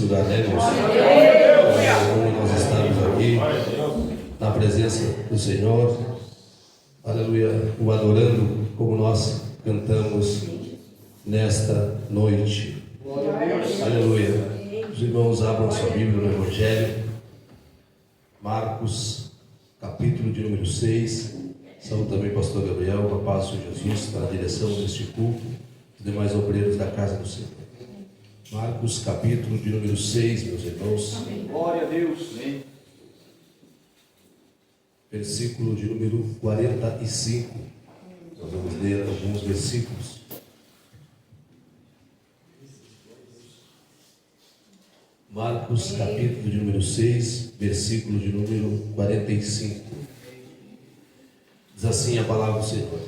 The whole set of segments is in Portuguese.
lugar, né, irmãos? Como nós estamos aqui na presença do Senhor, aleluia, o adorando como nós cantamos nesta noite. Aleluia. Os irmãos abram sua Bíblia no Evangelho, Marcos, capítulo de número 6. Saúde também o pastor Gabriel, com a paz do Senhor Jesus, na direção deste culto, os demais obreiros da casa do Senhor. Marcos, capítulo de número 6, meus irmãos. Amém. Glória a Deus. Amém. Versículo de número 45. Nós vamos ler alguns versículos. Marcos, capítulo de número 6, versículo de número 45. Diz assim a palavra do Senhor.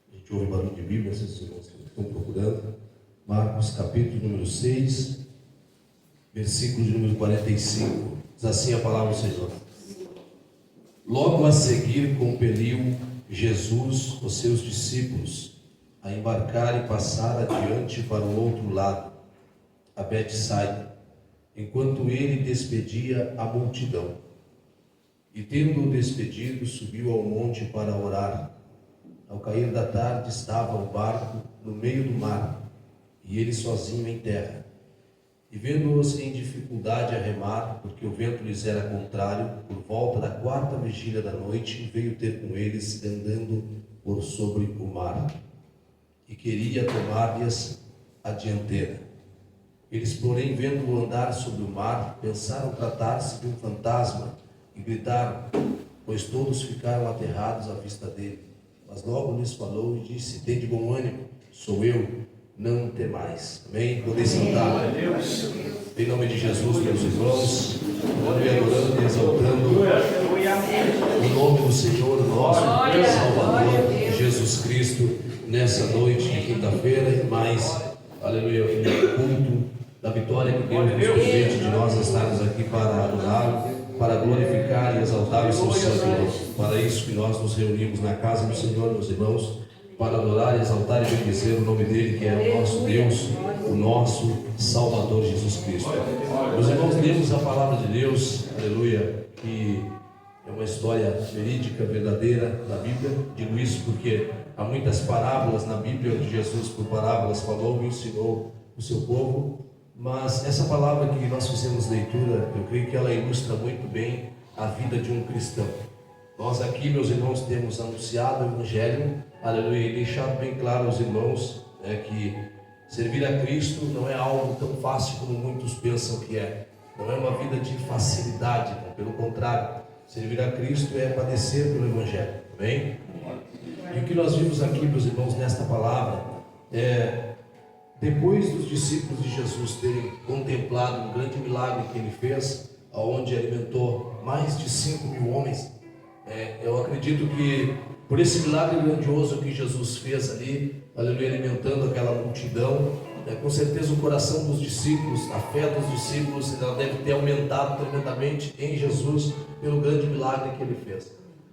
A gente ouve barulho de Bíblia, vocês estão procurando. Marcos, capítulo número 6, versículo de número 45. Diz assim a palavra do Senhor. Logo a seguir compeliu Jesus os seus discípulos a embarcar e passar adiante para o outro lado, a Betsaida, enquanto ele despedia a multidão. E tendo-o despedido, subiu ao monte para orar. Ao cair da tarde estava o barco no meio do mar, e ele sozinho em terra. E vendo-os em dificuldade a remar, porque o vento lhes era contrário, por volta da 4ª vigília da noite, veio ter com eles andando por sobre o mar, e queria tomar-lhes a dianteira. Eles, porém, vendo-o andar sobre o mar, pensaram tratar-se de um fantasma, e gritaram, pois todos ficaram aterrados à vista dele. Mas logo lhes falou e disse: tende bom ânimo, sou eu, não temais. Amém? Podeis sentar. Em nome de Jesus, meus irmãos, adorando e exaltando o nome do Senhor, nosso Salvador, Jesus Cristo, nessa noite de quinta-feira, e mais, aleluia, o culto da vitória que Deus nos permite de nós estarmos aqui para adorar, para glorificar e exaltar o seu santo nome. Para isso que nós nos reunimos na casa do Senhor, meus irmãos, para adorar, exaltar e bendizer o nome dele, que é o nosso Deus, o nosso Salvador Jesus Cristo. Meus irmãos, lemos a palavra de Deus, aleluia, que é uma história verídica, verdadeira da Bíblia. Digo isso porque há muitas parábolas na Bíblia, onde Jesus por parábolas falou e ensinou o seu povo. Mas essa palavra que nós fizemos leitura, eu creio que ela ilustra muito bem a vida de um cristão. Nós aqui, meus irmãos, temos anunciado o Evangelho, aleluia, e deixado bem claro aos irmãos que servir a Cristo não é algo tão fácil como muitos pensam que é. Não é uma vida de facilidade, não. Pelo contrário, servir a Cristo é padecer pelo Evangelho, amém? E o que nós vimos aqui, meus irmãos, nesta palavra, depois dos discípulos de Jesus terem contemplado um grande milagre que ele fez, onde alimentou mais de 5.000 homens, eu acredito que por esse milagre grandioso que Jesus fez ali, aleluia, alimentando aquela multidão, com certeza o coração dos discípulos, a fé dos discípulos, ela deve ter aumentado tremendamente em Jesus pelo grande milagre que ele fez.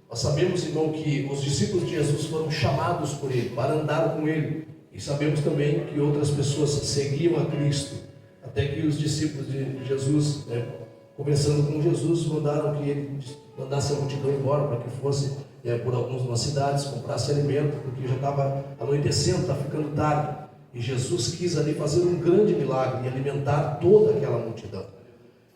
Nós sabemos, irmão, que os discípulos de Jesus foram chamados por ele para andar com ele. E sabemos também que outras pessoas seguiam a Cristo, até que os discípulos de Jesus, conversando com Jesus, mandaram que ele mandasse a multidão embora, para que fosse por algumas cidades, comprasse alimento, porque já estava anoitecendo, está ficando tarde. E Jesus quis ali fazer um grande milagre e alimentar toda aquela multidão.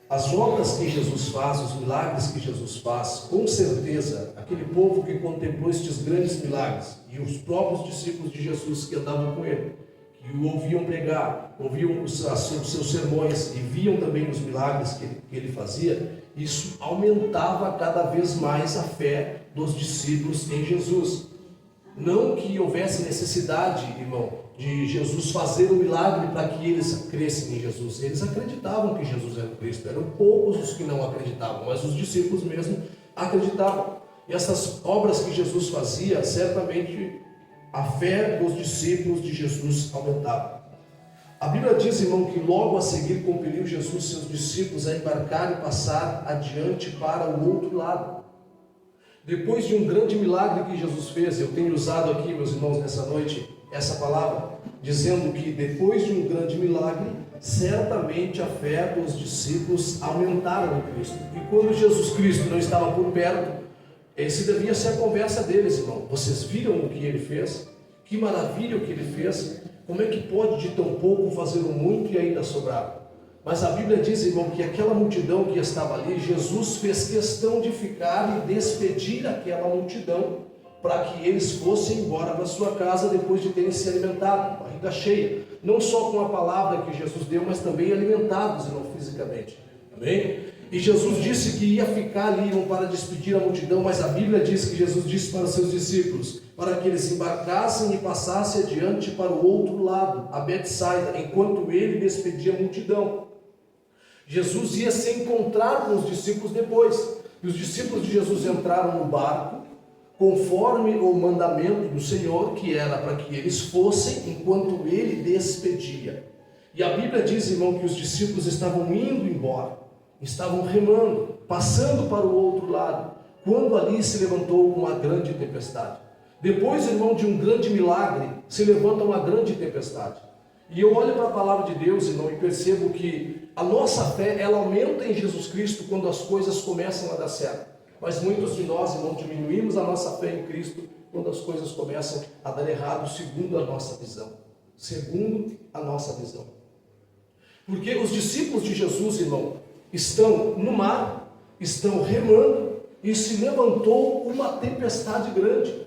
As obras que Jesus faz, os milagres que Jesus faz, com certeza, aquele povo que contemplou estes grandes milagres, e os próprios discípulos de Jesus que andavam com ele, que o ouviam pregar, ouviam os seus sermões e viam também os milagres que ele fazia, isso aumentava cada vez mais a fé dos discípulos em Jesus. Não que houvesse necessidade, irmão, de Jesus fazer um milagre para que eles crescem em Jesus. Eles acreditavam que Jesus era o Cristo. Eram poucos os que não acreditavam, mas os discípulos mesmo acreditavam. E essas obras que Jesus fazia, certamente a fé dos discípulos de Jesus aumentava. A Bíblia diz, irmão, que logo a seguir compeliu Jesus seus discípulos a embarcar e passar adiante para o outro lado. Depois de um grande milagre que Jesus fez, eu tenho usado aqui, meus irmãos, nessa noite, essa palavra, dizendo que depois de um grande milagre, certamente a fé dos discípulos aumentaram em Cristo. E quando Jesus Cristo não estava por perto, esse devia ser a conversa deles, irmão. Vocês viram o que ele fez? Que maravilha o que ele fez! Como é que pode de tão pouco fazer o muito e ainda sobrar? Mas a Bíblia diz, irmão, que aquela multidão que estava ali, Jesus fez questão de ficar e despedir aquela multidão para que eles fossem embora para sua casa depois de terem se alimentado, barriga cheia, não só com a palavra que Jesus deu, mas também alimentados, irmão, fisicamente. Amém? E Jesus disse que ia ficar ali, irmão, para despedir a multidão, mas a Bíblia diz que Jesus disse para os seus discípulos, para que eles embarcassem e passassem adiante para o outro lado, a Betsaida, enquanto ele despedia a multidão. Jesus ia se encontrar com os discípulos depois, e os discípulos de Jesus entraram no barco, conforme o mandamento do Senhor, que era para que eles fossem enquanto ele despedia. E a Bíblia diz, irmão, que os discípulos estavam indo embora, estavam remando, passando para o outro lado, quando ali se levantou uma grande tempestade. Depois, irmão, de um grande milagre, se levanta uma grande tempestade. E eu olho para a palavra de Deus, irmão, e percebo que a nossa fé, ela aumenta em Jesus Cristo quando as coisas começam a dar certo. Mas muitos de nós, irmão, diminuímos a nossa fé em Cristo quando as coisas começam a dar errado, segundo a nossa visão. Segundo a nossa visão. Porque os discípulos de Jesus, irmão, estão no mar, estão remando, e se levantou uma tempestade grande.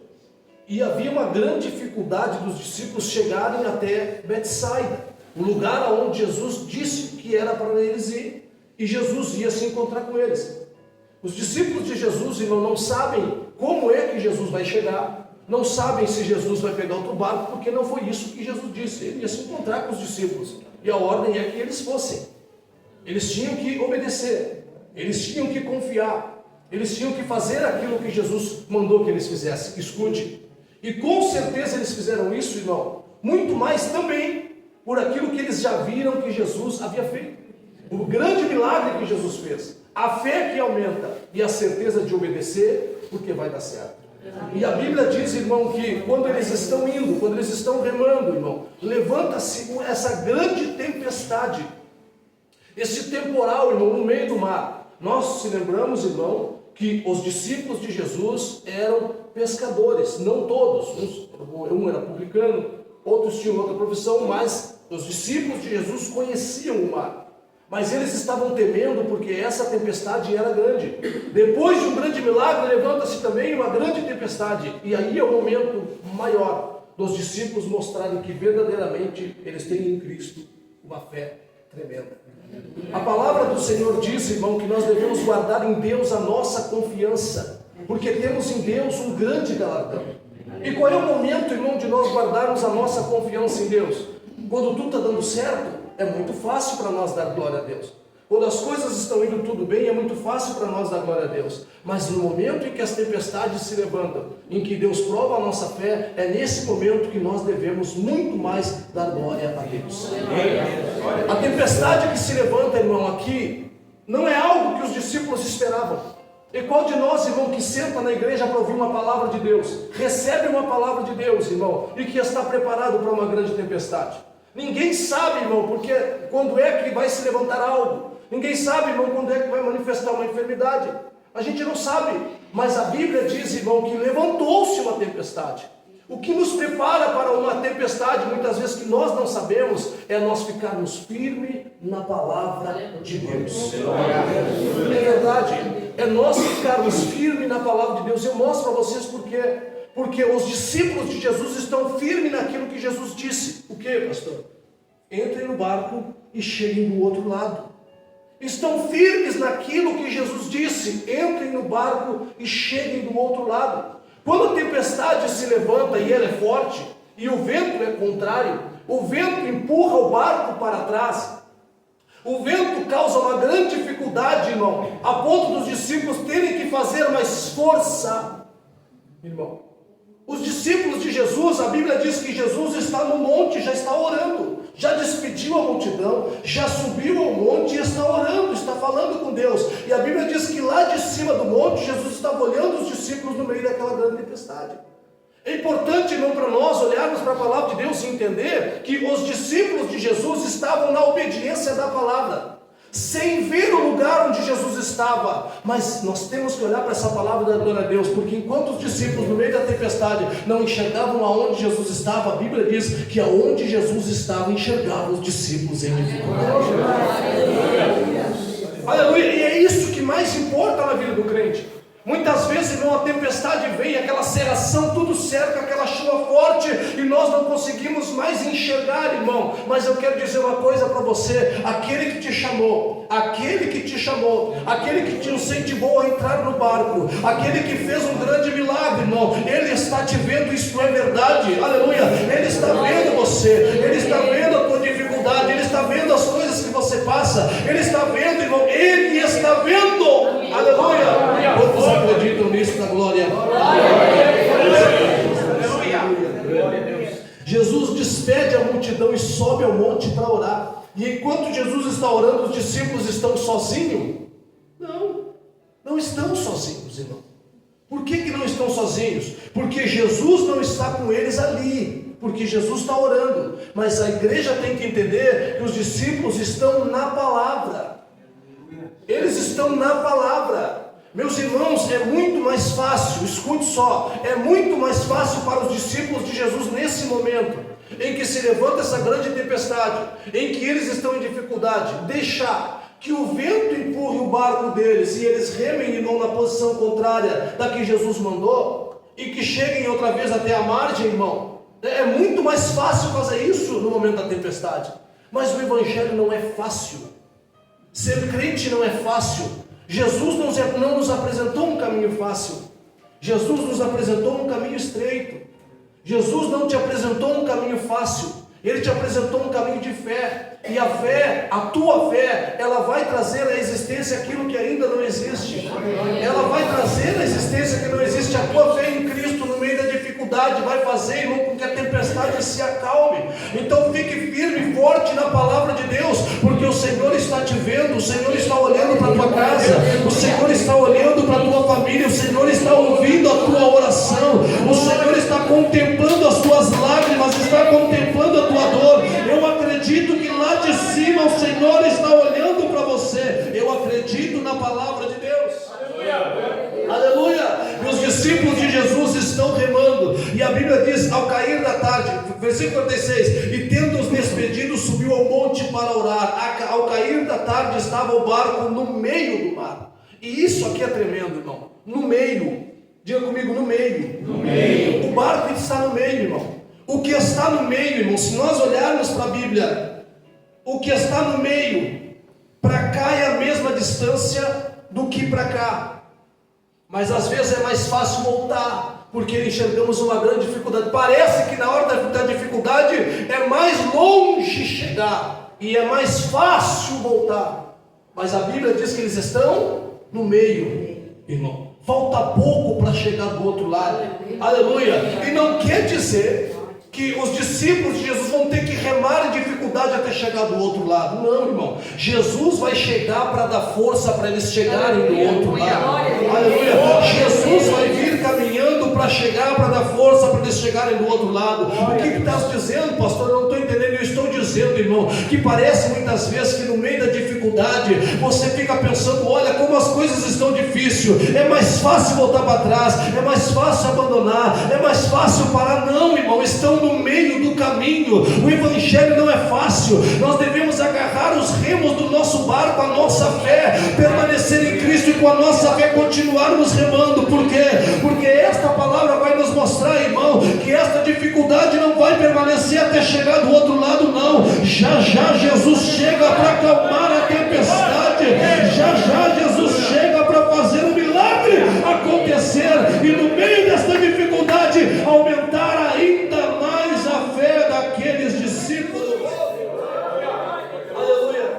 E havia uma grande dificuldade dos discípulos chegarem até Betsaida, o lugar onde Jesus disse que era para eles ir, e Jesus ia se encontrar com eles. Os discípulos de Jesus, irmão, não sabem como é que Jesus vai chegar, não sabem se Jesus vai pegar outro barco, porque não foi isso que Jesus disse. Ele ia se encontrar com os discípulos, e a ordem é que eles fossem. Eles tinham que obedecer, eles tinham que confiar, eles tinham que fazer aquilo que Jesus mandou que eles fizessem. Escute, e com certeza eles fizeram isso, irmão, muito mais também por aquilo que eles já viram que Jesus havia feito. O grande milagre que Jesus fez, a fé que aumenta e a certeza de obedecer, porque vai dar certo. E a Bíblia diz, irmão, que quando eles estão indo, quando eles estão remando, irmão, levanta-se essa grande tempestade, esse temporal, irmão, no meio do mar. Nós se lembramos, irmão, que os discípulos de Jesus eram pescadores, não todos, um era publicano, outros tinham outra profissão, mas os discípulos de Jesus conheciam o mar. Mas eles estavam temendo porque essa tempestade era grande. Depois de um grande milagre, levanta-se também uma grande tempestade. E aí é o momento maior dos discípulos mostrarem que verdadeiramente eles têm em Cristo uma fé tremenda. A palavra do Senhor diz, irmão, que nós devemos guardar em Deus a nossa confiança, porque temos em Deus um grande galardão. E qual é o momento, irmão, de nós guardarmos a nossa confiança em Deus? Quando tudo está dando certo, é muito fácil para nós dar glória a Deus. Quando as coisas estão indo tudo bem, é muito fácil para nós dar glória a Deus. Mas no momento em que as tempestades se levantam, em que Deus prova a nossa fé, é nesse momento que nós devemos muito mais dar glória a Deus. A tempestade que se levanta, irmão, aqui, não é algo que os discípulos esperavam. E qual de nós, irmão, que senta na igreja para ouvir uma palavra de Deus, recebe uma palavra de Deus, irmão, e que está preparado para uma grande tempestade? Ninguém sabe, irmão, porque quando é que vai se levantar algo? Ninguém sabe, irmão, quando é que vai manifestar uma enfermidade. A gente não sabe, mas a Bíblia diz, irmão, que levantou-se uma tempestade. O que nos prepara para uma tempestade, muitas vezes que nós não sabemos, é nós ficarmos firmes na palavra de Deus. É verdade, é nós ficarmos firmes na palavra de Deus. Eu mostro para vocês por quê. Porque os discípulos de Jesus estão firmes naquilo que Jesus disse. O que, pastor? Entrem no barco e cheguem do outro lado. Estão firmes naquilo que Jesus disse. Entrem no barco e cheguem do outro lado. Quando a tempestade se levanta e ela é forte, e o vento é contrário, o vento empurra o barco para trás. O vento causa uma grande dificuldade, irmão, a ponto dos discípulos terem que fazer mais força. Irmão, os discípulos de Jesus, a Bíblia diz que Jesus está no monte, já está orando, já despediu a multidão, já subiu ao monte e está orando, está falando com Deus. E a Bíblia diz que lá de cima do monte, Jesus estava olhando os discípulos no meio daquela grande tempestade. É importante, irmão, para nós olharmos para a palavra de Deus e entender que os discípulos de Jesus estavam na obediência da palavra, sem ver o lugar onde Jesus estava. Mas nós temos que olhar para essa palavra e dar glória a Deus, porque enquanto os discípulos no meio da tempestade não enxergavam aonde Jesus estava, a Bíblia diz que aonde Jesus estava enxergavam os discípulos em dificuldade. Aleluia! E é isso que mais importa na vida do crente. Muitas vezes, irmão, a tempestade vem, aquela cerração, tudo cerca, aquela chuva forte, e nós não conseguimos mais enxergar, irmão. Mas eu quero dizer uma coisa para você: aquele que te chamou, aquele que te incentivou a entrar no barco, aquele que fez um grande milagre, irmão, ele está te vendo, isso é verdade, aleluia. Ele está vendo você, ele está vendo a tua dificuldade, ele está vendo as coisas que você passa, ele está vendo, irmão, ele está vendo, aleluia. Quantos acreditam nisso da glória? Jesus despede a multidão e sobe ao monte para orar. E enquanto Jesus está orando, os discípulos estão sozinhos? Não estão sozinhos, irmão. Por que não estão sozinhos? Porque Jesus não está com eles ali, porque Jesus está orando. Mas a igreja tem que entender que os discípulos estão na palavra. Eles estão na palavra. Meus irmãos, é muito mais fácil, escute só, é muito mais fácil para os discípulos de Jesus nesse momento, em que se levanta essa grande tempestade, em que eles estão em dificuldade, deixar que o vento empurre o barco deles e eles remem, irmão, na posição contrária da que Jesus mandou, e que cheguem outra vez até a margem, irmão. É muito mais fácil fazer isso no momento da tempestade. Mas o evangelho não é fácil. Ser crente não é fácil. Jesus não nos apresentou um caminho fácil. Jesus nos apresentou um caminho estreito. Jesus não te apresentou um caminho fácil. Ele te apresentou um caminho de fé. E a fé, a tua fé, ela vai trazer à existência aquilo que ainda não existe. Ela vai trazer à existência que não existe. A tua fé em Cristo no meio da dificuldade vai fazer, irmão, com que a tempestade se acalme. Então fique firme e forte na palavra de Deus, porque o Senhor está te vendo, o Senhor está olhando para a tua casa, o Senhor está olhando para a tua família, o Senhor está ouvindo a tua oração, o Senhor está contemplando as tuas lágrimas, está contemplando a tua dor. Eu acredito que lá de cima o Senhor está olhando para você. Eu acredito na palavra de Deus. Aleluia. E os discípulos de Jesus estão remando, e a Bíblia diz: ao cair da tarde, versículo 46, e tendo-os despedido, subiu ao monte para orar. Ao cair da tarde estava o barco no meio do mar. E isso aqui é tremendo, irmão. No meio, diga comigo, no meio. No meio. O barco está no meio, irmão. O que está no meio, irmão, se nós olharmos para a Bíblia, o que está no meio, para cá é a mesma distância do que para cá. Mas às vezes é mais fácil voltar, porque enxergamos uma grande dificuldade. Parece que na hora da dificuldade é mais longe chegar, e é mais fácil voltar. Mas a Bíblia diz que eles estão no meio, irmão. Falta pouco para chegar do outro lado. Aleluia. E não quer dizer que os discípulos de Jesus vão ter que remar em dificuldade até chegar do outro lado. Não, irmão. Jesus vai chegar para dar força para eles chegarem do outro lado. Aleluia. Jesus vai vir caminhando para chegar, para dar força para eles chegarem do outro lado. O que estás dizendo, pastor? Eu não estou entendendo. Eu estou dizendo, irmão, que parece muitas vezes que no meio da dificuldade você fica pensando: olha como as coisas estão difíceis, é mais fácil voltar para trás, é mais fácil abandonar, é mais fácil parar. Não, irmão, estão no meio do caminho. O evangelho não é fácil. Nós devemos agarrar os remos do nosso barco, a nossa fé, permanecer em Cristo, e com a nossa fé continuarmos remando. Por quê? Porque esta palavra vai nos mostrar, irmão, que esta dificuldade não vai permanecer até chegar do outro lado, não. Já já Jesus chega para acalmar a tempestade. Já já Jesus chega para fazer um milagre acontecer, e no meio desta dificuldade aumentar ainda mais a fé daqueles discípulos. Aleluia.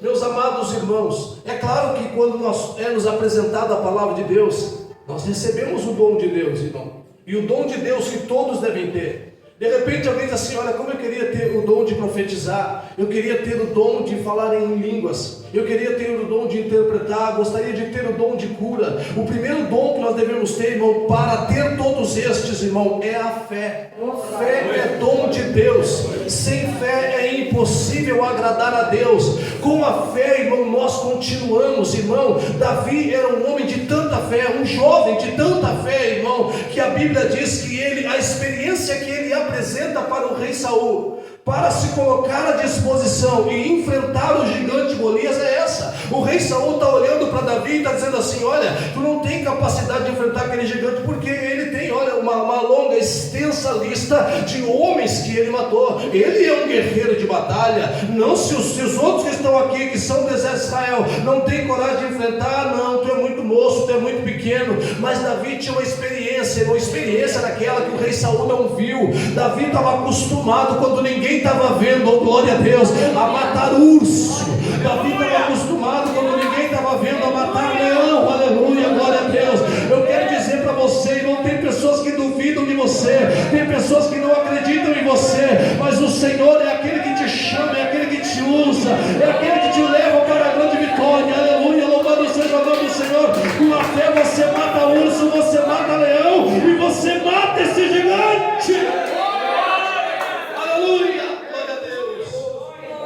Meus amados irmãos, é claro que quando nos apresentada a palavra de Deus, nós recebemos o dom de Deus, irmão, e o dom de Deus que todos devem ter. De repente alguém diz assim: olha, como eu queria ter o dom de profetizar, eu queria ter o dom de falar em línguas, eu queria ter o dom de interpretar, gostaria de ter o dom de cura. O primeiro dom que nós devemos ter, irmão, para ter todos estes, irmão, é a fé. Fé é dom de Deus. Sem fé é impossível agradar a Deus. Com a fé, irmão, nós continuamos, irmão. Davi era um homem de tanta fé, um jovem de tanta fé, irmão, que a Bíblia diz que a experiência que ele apresenta para o rei Saul, para se colocar à disposição e enfrentar o gigante Golias, é essa. O rei Saul está olhando para Davi e está dizendo assim: olha, tu não tem capacidade de enfrentar aquele gigante, porque ele tem, olha, uma longa, extensa lista de homens que ele matou. Ele é um guerreiro de batalha. Não, se os outros que estão aqui, que são do exército de Israel, não tem coragem de enfrentar, não, tu é muito moço, tu é muito pequeno. Mas Davi tinha uma experiência daquela que o rei Saul não viu. Davi estava acostumado, quando ninguém estava vendo, oh glória a Deus, a matar urso. Davi estava acostumado, quando ninguém estava vendo, a matar leão. Aleluia, glória a Deus. Eu quero dizer para você, irmão, tem pessoas que duvidam de você, tem pessoas que não acreditam em você, mas o Senhor é aquele que te chama, é aquele que te usa, é aquele que te leva para a grande vitória. Aleluia, louvado seja o nome do Senhor. Com a fé você mata urso, você mata leão e você mata esse gigante.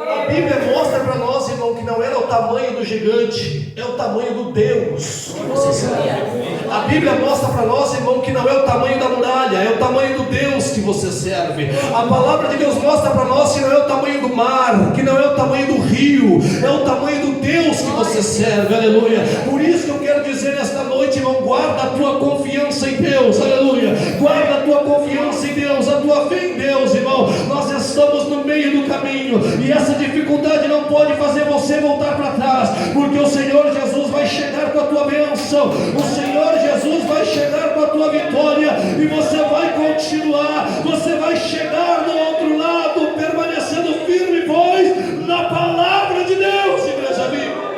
A Bíblia mostra para nós, irmão, que não era o tamanho do gigante, é o tamanho do Deus que você serve. A Bíblia mostra para nós, irmão, que não é o tamanho da muralha, é o tamanho do Deus que você serve. A palavra de Deus mostra para nós que não é o tamanho do mar, que não é o tamanho do rio, é o tamanho do Deus que você serve. Aleluia. Por isso que eu quero dizer nesta noite, irmão, guarda a tua confiança em Deus. Aleluia. Guarda a tua confiança em Deus, a tua fé em Deus, irmão. Nós estamos no meio do caminho e essa dificuldade não pode fazer você voltar para trás, porque o Senhor Jesus vai chegar com a tua bênção, o Senhor Jesus vai chegar com a tua vitória e você vai continuar, você vai chegar do outro lado, permanecendo firme, pois, na palavra de Deus, igreja viva.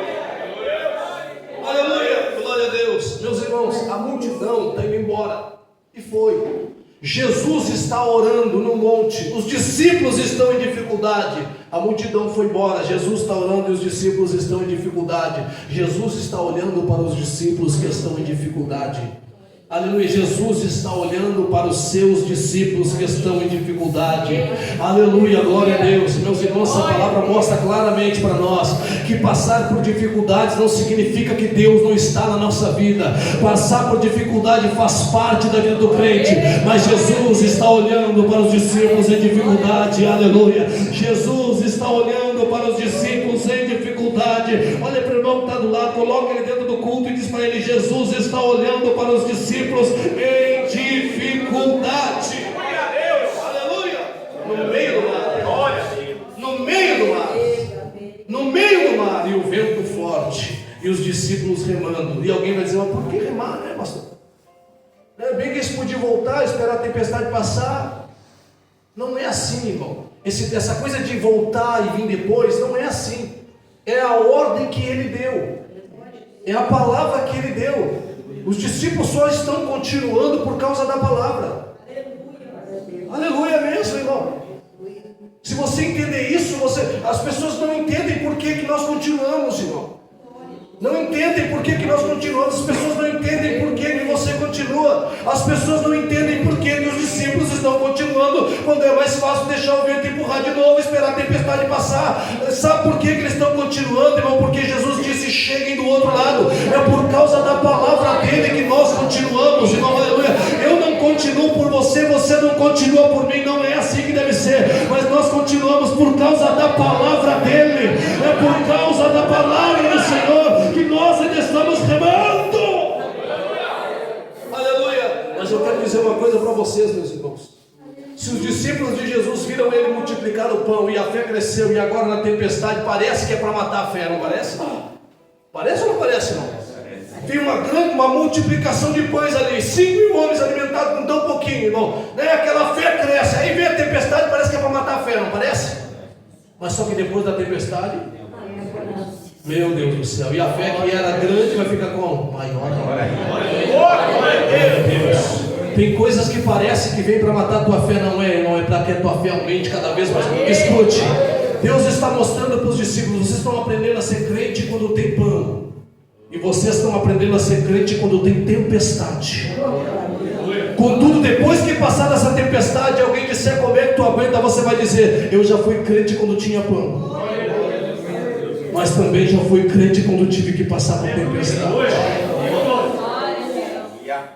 Aleluia, glória a Deus. Meus irmãos, a multidão está indo embora, e foi. Jesus está orando no monte, os discípulos estão em dificuldade, a multidão foi embora, Jesus está orando e os discípulos estão em dificuldade. Jesus está olhando para os discípulos que estão em dificuldade. Aleluia, Jesus está olhando para os seus discípulos que estão em dificuldade. Aleluia, glória a Deus. Meus irmãos, essa palavra mostra claramente para nós que passar por dificuldades não significa que Deus não está na nossa vida. Passar por dificuldade faz parte da vida do crente, mas Jesus está olhando para os discípulos em dificuldade. Aleluia, Jesus está olhando para os discípulos em dificuldade. Olha para o irmão que está do lado, coloca ele dentro do culto e diz para ele: Jesus está olhando para os discípulos em dificuldade. Aleluia. No meio do mar. No meio do mar. No meio do mar. E o vento forte. E os discípulos remando. E alguém vai dizer: mas por que remar, né, pastor? É bem que eles podiam voltar, esperar a tempestade passar. Não é assim, irmão. Essa coisa de voltar e vir depois, não é assim. É a ordem que ele deu. É a palavra que ele deu. Os discípulos só estão continuando por causa da palavra. Aleluia mesmo, irmão. Se você entender isso, as pessoas não entendem por que nós continuamos, irmão. Não entendem por que nós continuamos. As pessoas não entendem por que você continua. As pessoas não entendem por que os discípulos estão continuando, quando é mais fácil deixar o vento empurrar de novo, esperar a tempestade passar. Sabe por que eles estão continuando, irmão? Porque Jesus disse: cheguem do outro lado. É por causa da palavra dele que nós continuamos, irmão. Aleluia. Eu não continuo por você, você não continua por mim. Não é assim que deve ser. Mas nós continuamos por causa da palavra dele. É por causa da palavra do Senhor que nós ainda estamos remando. Aleluia. Mas eu quero dizer uma coisa para vocês, meus irmãos. Se os discípulos de Jesus viram ele multiplicar o pão e a fé cresceu, e agora na tempestade parece que é para matar a fé, não parece? Parece ou não parece, não? Tem uma multiplicação de pães ali, 5.000 homens alimentados com tão pouquinho, irmão, né? Aquela fé cresce, aí vem a tempestade, parece que é para matar a fé, não parece? Mas só que depois da tempestade, meu Deus do céu, e a fé que era grande vai ficar como? Maior. Tem coisas que parece que vem para matar a tua fé, não é para que a tua fé aumente cada vez mais. Escute, Deus está mostrando para os discípulos: vocês estão aprendendo a ser crente quando tem pão, e vocês estão aprendendo a ser crente quando tem tempestade. Contudo, depois que passar essa tempestade, alguém disser como é que tu aguenta, você vai dizer: eu já fui crente quando tinha pão, mas também já fui crente quando tive que passar por tempestade.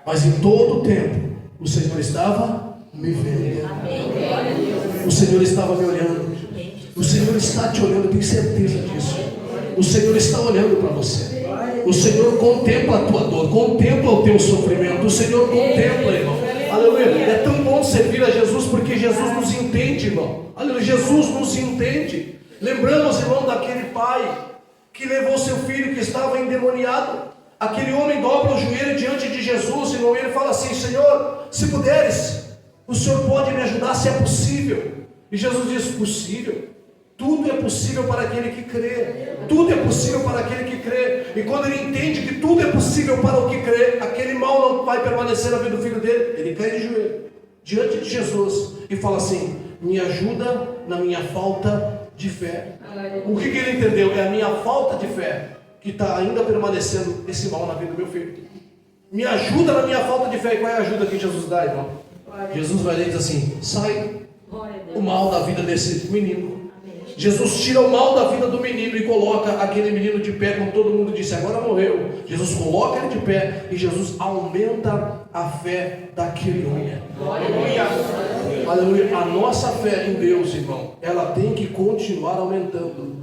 Mas em todo o tempo o Senhor estava me vendo, o Senhor estava me olhando, o Senhor está te olhando, eu tenho certeza disso. O Senhor está olhando para você. O Senhor contempla a tua dor, contempla o teu sofrimento. O Senhor contempla, irmão. Aleluia. É tão bom servir a Jesus, porque Jesus nos entende, irmão. Aleluia. Jesus nos entende. Lembramos, irmão, daquele pai que levou seu filho que estava endemoniado. Aquele homem dobra o joelho diante de Jesus, irmão, e ele fala assim: Senhor, se puderes, o Senhor pode me ajudar, se é possível. E Jesus diz: possível? Tudo é possível para aquele que crê. Tudo é possível para aquele que crê. E quando ele entende que tudo é possível para o que crê, aquele mal não vai permanecer na vida do filho dele. Ele cai de joelho diante de Jesus e fala assim: me ajuda na minha falta de fé. O que ele entendeu? É a minha falta de fé que está ainda permanecendo esse mal na vida do meu filho. Me ajuda na minha falta de fé. E qual é a ajuda que Jesus dá, irmão? Jesus vai ler e diz assim: sai o mal da vida desse menino. Jesus tira o mal da vida do menino e coloca aquele menino de pé, como todo mundo disse, agora morreu. Jesus coloca ele de pé e Jesus aumenta a fé daquele homem. Aleluia. A nossa fé em Deus, irmão, ela tem que continuar aumentando.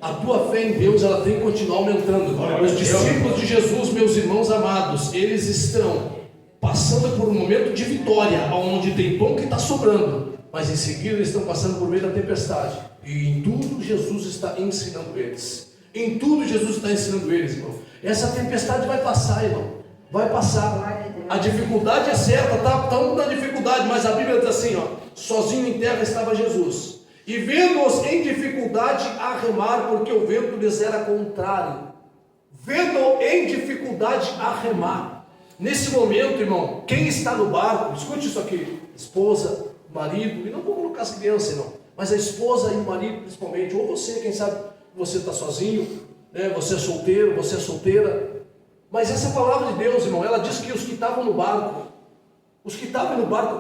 A tua fé em Deus, ela tem que continuar aumentando. Os discípulos de Jesus, meus irmãos amados, eles estão passando por um momento de vitória, onde tem pão que está sobrando, mas em seguida eles estão passando por meio da tempestade. E em tudo Jesus está ensinando eles. Em tudo Jesus está ensinando eles, irmão. Essa tempestade vai passar, irmão. Vai passar. A dificuldade é certa, estamos na dificuldade, mas a Bíblia diz assim, ó: sozinho em terra estava Jesus, e vendo-os em dificuldade a remar, porque o vento lhes era contrário. Vendo em dificuldade a remar. Nesse momento, irmão, quem está no barco, escute isso aqui: esposa, marido, e não vou colocar as crianças, não, mas a esposa e o marido principalmente, ou você, quem sabe você está sozinho, né? Você é solteiro, você é solteira. Mas essa palavra de Deus, irmão, ela diz que os que estavam no barco,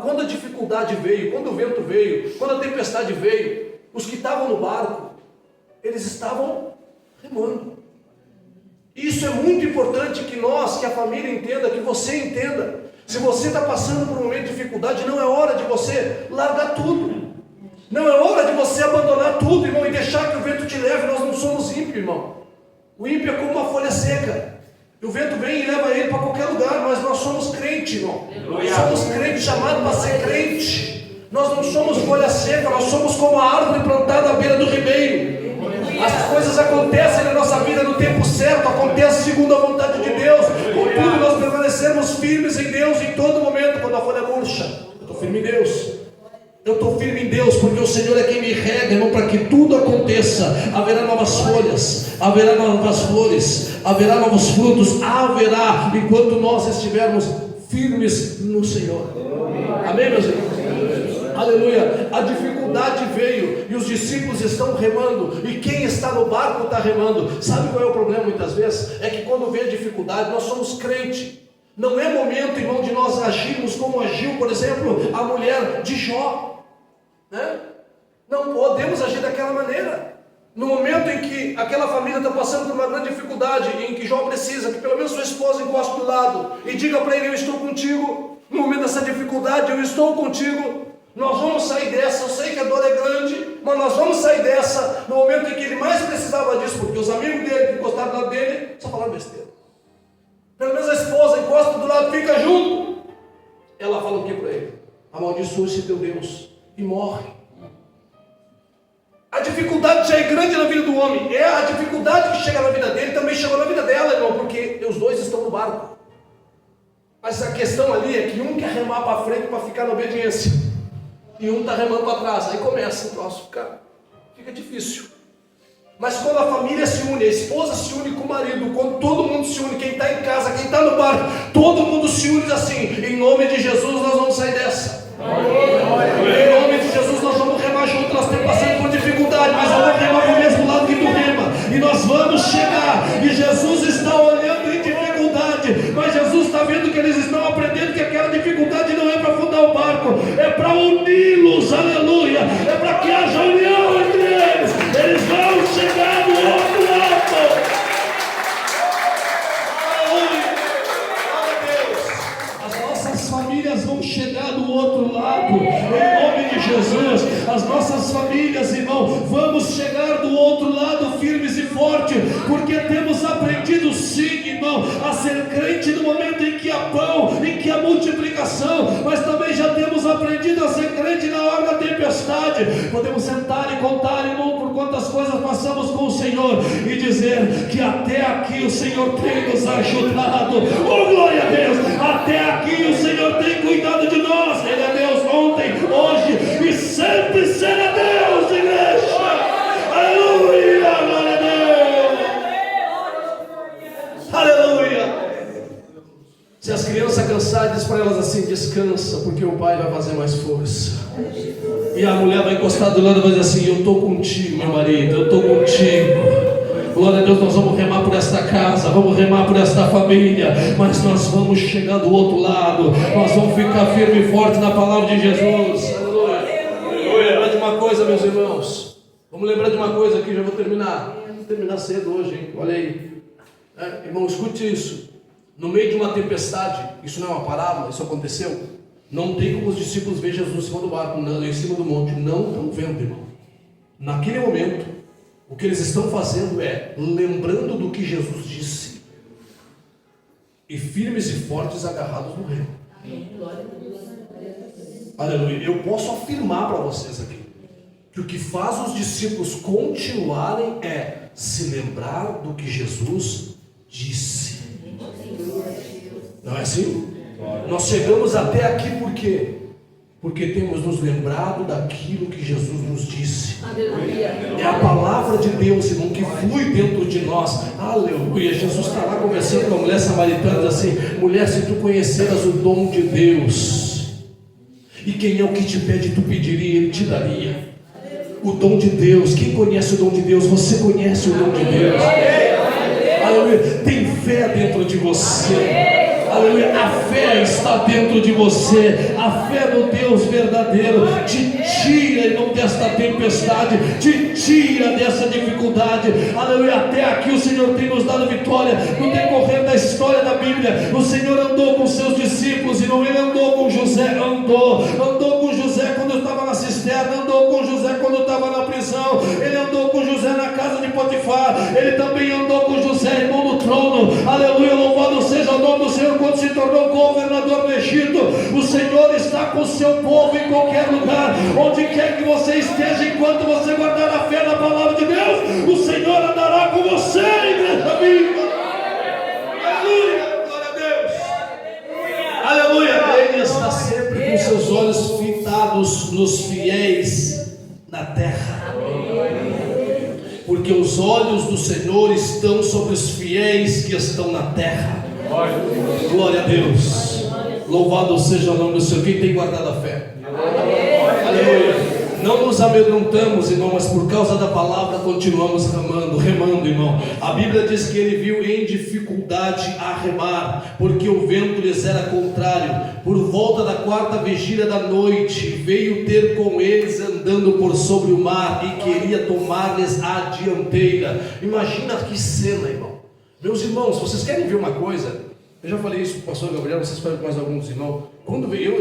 quando a dificuldade veio, quando o vento veio, quando a tempestade veio, os que estavam no barco, eles estavam remando. Isso é muito importante que nós, que a família entenda, que você entenda. Se você está passando por um momento de dificuldade, não é hora de você largar tudo. Não é hora de você abandonar tudo, irmão, e deixar que o vento te leve. Nós não somos ímpios, irmão. O ímpio é como uma folha seca. E o vento vem e leva ele para qualquer lugar, mas nós somos crente, irmão. Somos crentes chamados para ser crente. Nós não somos folha seca, nós somos como a árvore plantada à beira do ribeiro. As coisas acontecem na nossa vida no tempo certo, acontece segundo a vontade de Deus. Contudo, nós permanecermos firmes em Deus em todo momento. Quando a folha murcha, eu estou firme em Deus. Eu estou firme em Deus, porque o Senhor é quem me rega, irmão, para que tudo aconteça. Haverá novas folhas, haverá novas flores, haverá novos frutos, haverá, enquanto nós estivermos firmes no Senhor. Amém, meus irmãos? Aleluia. A dificuldade veio e os discípulos estão remando, e quem está no barco está remando. Sabe qual é o problema muitas vezes? É que quando vem a dificuldade, nós somos crente. Não é momento, irmão, de nós agirmos como agiu, por exemplo, a mulher de Jó, né? Não podemos agir daquela maneira. No momento em que aquela família está passando por uma grande dificuldade, em que Jó precisa que pelo menos sua esposa encoste do lado e diga para ele: eu estou contigo. No momento dessa dificuldade, eu estou contigo. Nós vamos sair dessa. Eu sei que a dor é grande, mas nós vamos sair dessa. No momento em que ele mais precisava disso, porque os amigos dele que encostaram do lado dele só falaram besteira. Pelo menos a esposa encosta do lado, fica junto. Ela fala o que para ele? Amaldiçoe-se teu Deus e morre. A dificuldade já é grande na vida do homem. É a dificuldade que chega na vida dele, também chegou na vida dela, irmão, porque os dois estão no barco. Mas a questão ali é que um quer remar para frente para ficar na obediência, e um está remando para trás. Aí começa o troço, fica difícil. Mas quando a família se une, a esposa se une com o marido, quando todo mundo se une, quem está em casa, quem está no barco, todo mundo se une assim: em nome de Jesus nós vamos sair dessa. Em nome de Jesus nós vamos remar junto. Nós estamos passando por dificuldade, mas eu vou remar para o mesmo lado que tu rema. E nós vamos chegar. E Jesus está olhando em dificuldade, mas Jesus está vendo que eles estão aprendendo que aquela dificuldade não é para afundar o barco, é para uni-los, aleluia, é para que haja união entre eles. Eles vão chegar do outro lado. Aleluia, glória a Deus. As nossas famílias vão chegar do outro lado, em nome de Jesus. As nossas famílias, irmão, vamos chegar do outro lado firmes e fortes, porque temos aprendido sim, irmão, a ser crente no momento em que há pão, em que há multiplicação, mas também já temos aprendido a ser crente na hora da tempestade. Podemos sentar e contar, irmão, por quantas coisas passamos com o Senhor e dizer que até aqui o Senhor tem nos ajudado. Oh, glória a Deus! Até aqui o Senhor tem cuidado de nós. Ele é Deus ontem, hoje e sempre será Deus, igreja. Aleluia, glória a Deus. Aleluia. Se as crianças cansarem, diz para elas assim: descansa, porque o pai vai fazer mais força. E a mulher vai encostar do lado e vai dizer assim: eu estou contigo, meu marido, eu estou contigo. Glória a Deus, nós vamos remar por esta casa, vamos remar por esta família, mas nós vamos chegar do outro lado, nós vamos ficar firme e forte na palavra de Jesus. Aleluia. Vamos lembrar de uma coisa, meus irmãos, vamos lembrar de uma coisa aqui, já vou terminar. Vou terminar cedo hoje, hein? Olha aí. Irmão, escute isso. No meio de uma tempestade, isso não é uma parábola, isso aconteceu. Não tem como os discípulos ver Jesus em cima do barco, não, em cima do monte, não estão vendo, irmão. Naquele momento, o que eles estão fazendo é lembrando do que Jesus disse, e firmes e fortes agarrados no remo. Aleluia. Eu posso afirmar para vocês aqui que o que faz os discípulos continuarem é se lembrar do que Jesus disse. Não é assim? Nós chegamos até aqui por quê? Porque temos nos lembrado daquilo que Jesus nos disse. É a palavra de Deus, irmão, que flui dentro de nós. Aleluia. Jesus está lá conversando com a mulher samaritana, assim: mulher, se tu conheceras o dom de Deus, e quem é o que te pede, tu pediria, ele te daria. O dom de Deus, quem conhece o dom de Deus? Você conhece o dom de Deus. Aleluia. Tem fé dentro de você. Aleluia, a fé está dentro de você, a fé no Deus verdadeiro te tira, irmão, desta tempestade, te tira dessa dificuldade. Aleluia, até aqui o Senhor tem nos dado vitória. No decorrer da história da Bíblia, o Senhor andou com seus discípulos, irmão. Ele andou com José, andou com José quando estava na cisterna, andou com José quando estava na prisão, ele andou com José na casa de Potifar, ele também andou com José, irmão, no trono. Aleluia, louvado seja o nome do Senhor. Quando se tornou governador do Egito, o Senhor está com o seu povo em qualquer lugar, onde quer que você esteja. Enquanto você guardar a fé na palavra de Deus, o Senhor andará com você, igreja viva. Aleluia, glória a Deus. Aleluia. Ele está sempre com seus olhos fitados nos fiéis na terra, porque os olhos do Senhor estão sobre os fiéis que estão na terra. Glória a Deus. Louvado seja o nome do Senhor. Quem tem guardado a fé? Aleluia. Não nos amedrontamos, irmão, mas por causa da palavra continuamos remando, irmão. A Bíblia diz que ele viu em dificuldade a remar, porque o vento lhes era contrário. Por volta da 4ª vigília da noite, veio ter com eles andando por sobre o mar e queria tomar-lhes a dianteira. Imagina que cena, irmão. Meus irmãos, vocês querem ver uma coisa? Eu já falei isso para o pastor Gabriel, vocês falam com mais alguns irmãos. Quando veio,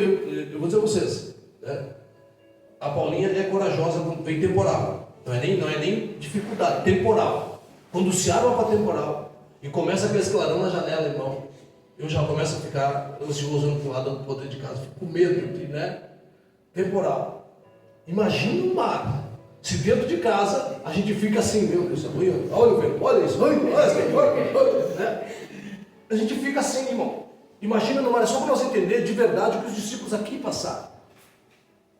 eu vou dizer a vocês, né? A Paulinha é corajosa quando vem temporal. Não é nem dificuldade, temporal. Quando se abre para temporal e começa aquele clarão na janela, irmão, eu já começo a ficar ansioso no lado do poder de casa, fico com medo, né? Temporal. Imagina o mar. Se dentro de casa a gente fica assim, meu Deus, olha o vento, olha isso, olha, né? A gente fica assim, irmão. Imagina no mar, é só para nós entender de verdade o que os discípulos aqui passaram.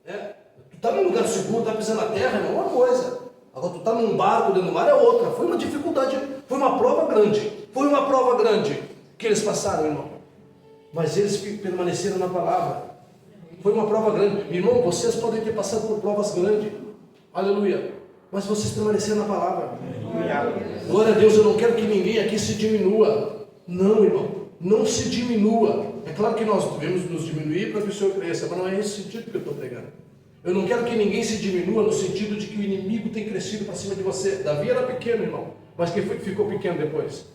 Tu está num lugar seguro, está pisando na terra, é uma coisa. Agora tu está num barco dentro do mar é outra. Foi uma dificuldade, foi uma prova grande que eles passaram, irmão. Mas eles permaneceram na palavra. Foi uma prova grande. Irmão, vocês podem ter passado por provas grandes. Aleluia. mas vocês permaneceram na palavra. Glória a Deus, eu não quero que ninguém aqui se diminua. Não, irmão, não se diminua. É claro que nós devemos nos diminuir para que o Senhor cresça, mas não é esse sentido que eu estou pregando. Eu não quero que ninguém se diminua no sentido de que o inimigo tem crescido para cima de você. Davi era pequeno, irmão, mas quem foi que ficou pequeno depois?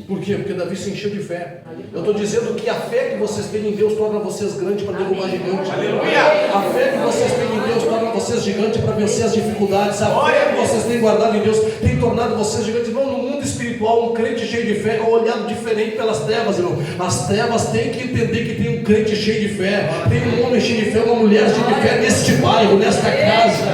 Por quê? Porque Davi se encheu de fé. Eu estou dizendo que a fé que vocês têm em Deus torna vocês grandes para derrubar gigantes. A fé que vocês têm em Deus torna vocês gigantes para vencer as dificuldades. A fé que vocês têm guardado em Deus tem tornado vocês gigantes. Irmão, no mundo espiritual, um crente cheio de fé é olhado diferente pelas trevas, irmão. As trevas têm que entender que tem um crente cheio de fé, tem um homem cheio de fé, uma mulher cheia de fé neste bairro, nesta casa,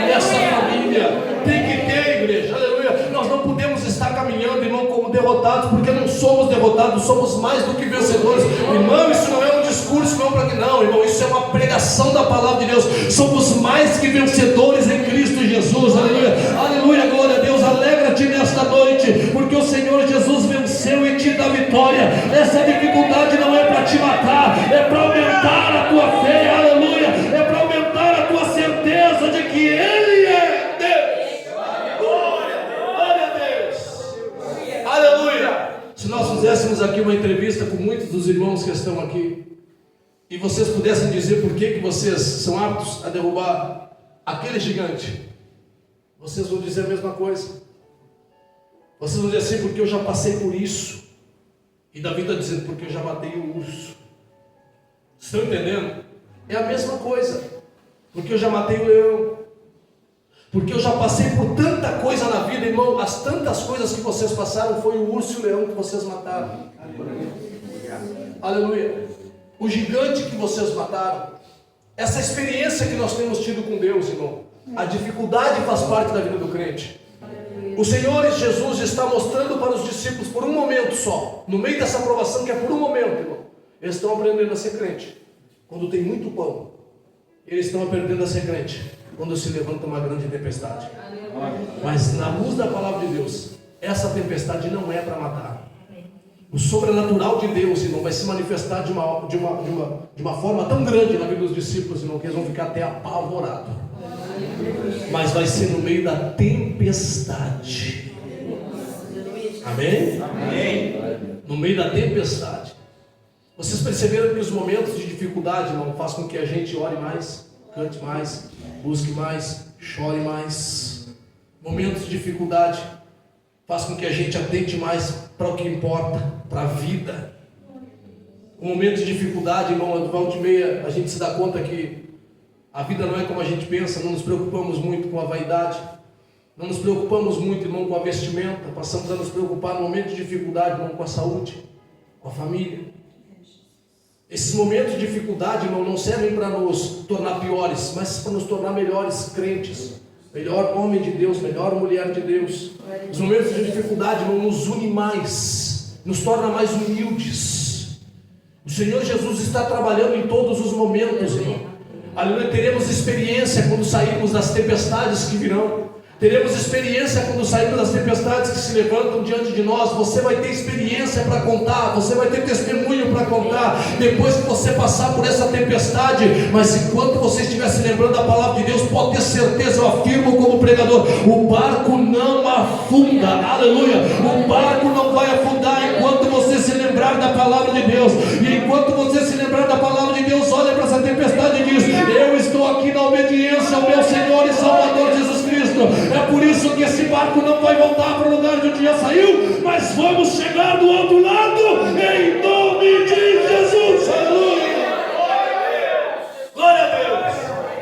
nessa família. Tem que ter, igreja, aleluia. Nós não podemos estar caminhando, irmão, como derrotados, porque não somos derrotados, somos mais do que vencedores. Irmão, isso não é um discurso, não, para que não, irmão, isso é uma pregação da palavra de Deus. Somos mais que vencedores em Cristo Jesus, aleluia, aleluia, glória a Deus. Alegra-te nesta noite, porque o Senhor Jesus venceu e te dá vitória. Essa dificuldade não é para te matar, é para aumentar a tua fé, aleluia, é para aumentar a tua certeza de que Ele é Deus. Glória a Deus, aleluia. Se nós fizéssemos aqui uma entrevista com muitos dos irmãos que estão aqui, e vocês pudessem dizer por que vocês são aptos a derrubar aquele gigante, vocês vão dizer a mesma coisa. Vocês vão dizer assim, porque eu já passei por isso. E Davi está dizendo, porque eu já matei o urso. Estão entendendo? É a mesma coisa. Porque eu já matei o leão. Porque eu já passei por tanta coisa na vida, irmão. As tantas coisas que vocês passaram foi o urso e o leão que vocês mataram. Aleluia. O gigante que vocês mataram. Essa experiência que nós temos tido com Deus, irmão. A dificuldade faz parte da vida do crente. O Senhor Jesus está mostrando para os discípulos por um momento só, no meio dessa provação que é por um momento, irmão. Eles estão aprendendo a ser crente quando tem muito pão. Eles estão aprendendo a ser crente quando se levanta uma grande tempestade. Mas na luz da palavra de Deus, essa tempestade não é para matar. O sobrenatural de Deus, irmão, vai se manifestar de uma forma tão grande na vida dos discípulos, irmão, que eles vão ficar até apavorados. Mas vai ser no meio da tempestade. Amém? Amém. No meio da tempestade. Vocês perceberam que os momentos de dificuldade, irmão, faz com que a gente ore mais, cante mais, busque mais, chore mais. Momentos de dificuldade faz com que a gente atente mais para o que importa, para a vida. O momento de dificuldade, irmão, volta e meia, a gente se dá conta que a vida não é como a gente pensa. Não nos preocupamos muito com a vaidade, não nos preocupamos muito, irmão, com a vestimenta. Passamos a nos preocupar no momento de dificuldade, irmão, com a saúde, com a família. Esses momentos de dificuldade, irmão, não servem para nos tornar piores, mas para nos tornar melhores crentes, melhor homem de Deus, melhor mulher de Deus. Os momentos de dificuldade, irmão, nos une mais, nos torna mais humildes. O Senhor Jesus está trabalhando em todos os momentos, irmão. Aleluia, teremos experiência quando sairmos das tempestades que virão. Teremos experiência quando sairmos das tempestades que se levantam diante de nós. Você vai ter experiência para contar, você vai ter testemunho para contar, depois que você passar por essa tempestade. Mas enquanto você estiver se lembrando da palavra de Deus, pode ter certeza, eu afirmo como pregador, o barco não afunda, aleluia, o barco não vai afundar enquanto você se lembrar da palavra de Deus. E enquanto você se lembrar da palavra de Deus, olha para essa tempestade e diz: eu estou aqui na obediência ao meu Senhor e Salvador Jesus Cristo. É por isso que esse barco não vai voltar para o lugar de onde já saiu, mas vamos chegar do outro lado, em nome de Jesus. Aleluia. Glória a Deus.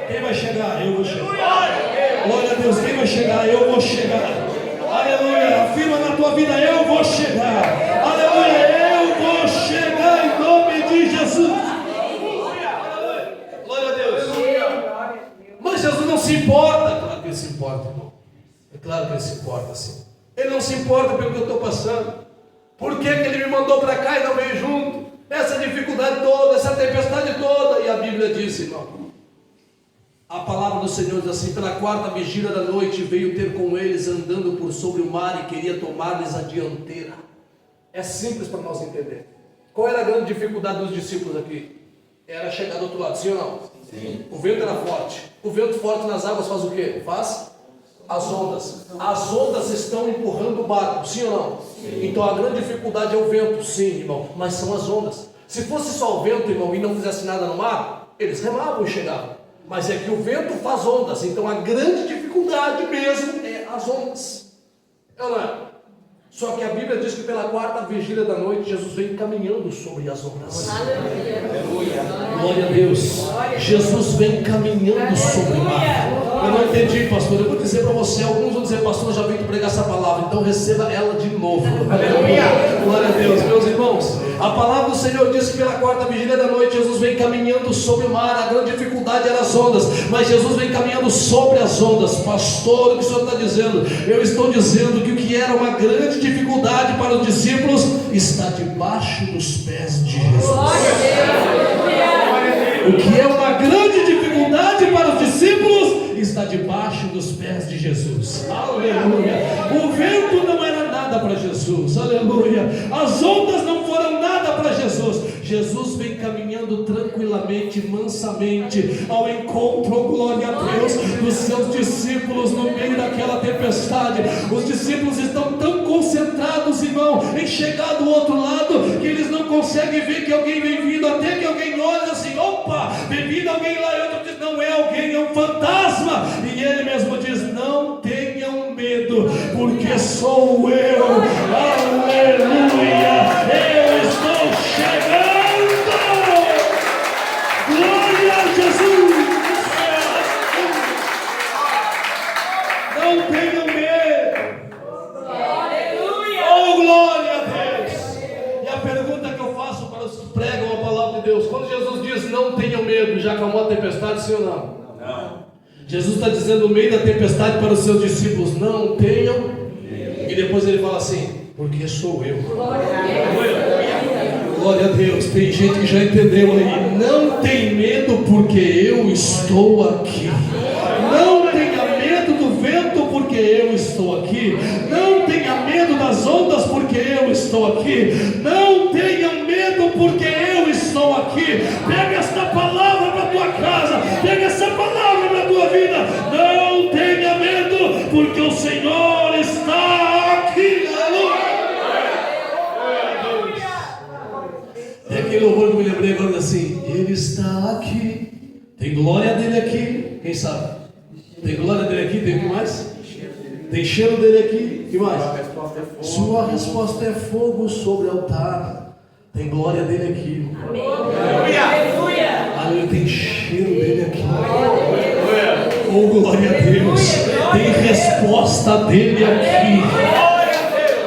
Quem vai chegar? Eu vou chegar. Glória a Deus. Quem vai chegar? Eu vou chegar. Aleluia. Afirma na tua vida: eu vou chegar. Aleluia. Eu vou chegar em nome de Jesus. Glória a Deus. Mas Jesus não se importa. Claro que ele se importa, irmão. É claro que ele se importa, sim. Ele não se importa pelo que eu estou passando. Por que ele me mandou para cá e não veio junto? Essa dificuldade toda, essa tempestade toda. E a Bíblia diz, irmão, a palavra do Senhor diz assim: pela quarta vigília da noite veio ter com eles andando por sobre o mar e queria tomar-lhes a dianteira. É simples para nós entender. Qual era a grande dificuldade dos discípulos aqui? Era chegar do outro lado, sim ou não? O vento era forte. O vento forte nas águas faz o quê? Faz as ondas. As ondas estão empurrando o barco, sim ou não? Então a grande dificuldade é o vento, sim, irmão, mas são as ondas. Se fosse só o vento, irmão, e não fizesse nada no mar, eles remavam e chegavam. Mas é que o vento faz ondas, então a grande dificuldade mesmo é as ondas. É ou não é? Só que a Bíblia diz que pela quarta vigília da noite, Jesus vem caminhando sobre as ondas. Aleluia. Glória a Deus. Jesus vem caminhando sobre o mar. Eu não entendi, pastor. Eu vou dizer para você, alguns vão dizer, pastor, eu já vim pregar essa palavra, então receba ela de novo. Aleluia. Glória a Deus, meus irmãos. A palavra do Senhor diz que pela quarta vigília da noite, Jesus vem caminhando sobre o mar. A grande dificuldade era as ondas, mas Jesus vem caminhando sobre as ondas. Pastor, o que o Senhor está dizendo? Eu estou dizendo que o que era uma grande dificuldade para os discípulos está debaixo dos pés de Jesus. O que é uma grande dificuldade para os discípulos está debaixo dos pés de Jesus. Aleluia. O vento não era nada para Jesus. Aleluia. As ondas não foram nada para Jesus. Jesus vem caminhando tranquilamente, mansamente ao encontro, glória a Deus, dos seus discípulos no meio daquela tempestade. Os discípulos estão tão concentrados, irmão, em chegar do outro lado, que eles não conseguem ver que alguém vem vindo, até que alguém olha assim, opa, vem vindo alguém lá, e outro diz, não é alguém, é um fantasma. E ele mesmo diz, não tenham medo, porque sou eu. Aleluia. Eu estou chegando. Glória a Jesus. Não tenham medo. Oh, glória a Deus. E a pergunta que eu faço para os que pregam a palavra de Deus, quando Jesus diz não tenham medo, já acalmou a tempestade, sim ou não? Jesus está dizendo no meio da tempestade para os seus discípulos, não tenham medo. E depois ele fala assim, porque sou eu. Glória a Deus. Tem gente que já entendeu aí. Não tem medo porque eu estou aqui. Não tenha medo do vento porque eu estou aqui. Não tenha medo das ondas porque eu estou aqui. Não tenha medo porque eu estou aqui. Pega esta palavra para a tua casa. Pega essa palavra para a tua vida. Não tenha medo porque o Senhor está aqui. Aleluia. É aquele louvor que eu me lembrei agora assim, Ele está aqui. Tem glória dele aqui. Quem sabe? Tem glória dele aqui, tem o que mais? Tem cheiro dele aqui, o que mais? Sua resposta é fogo sobre o altar. Tem glória dele aqui. Aleluia. Tem cheiro dele aqui. Oh, glória a Deus. Tem resposta dele aqui.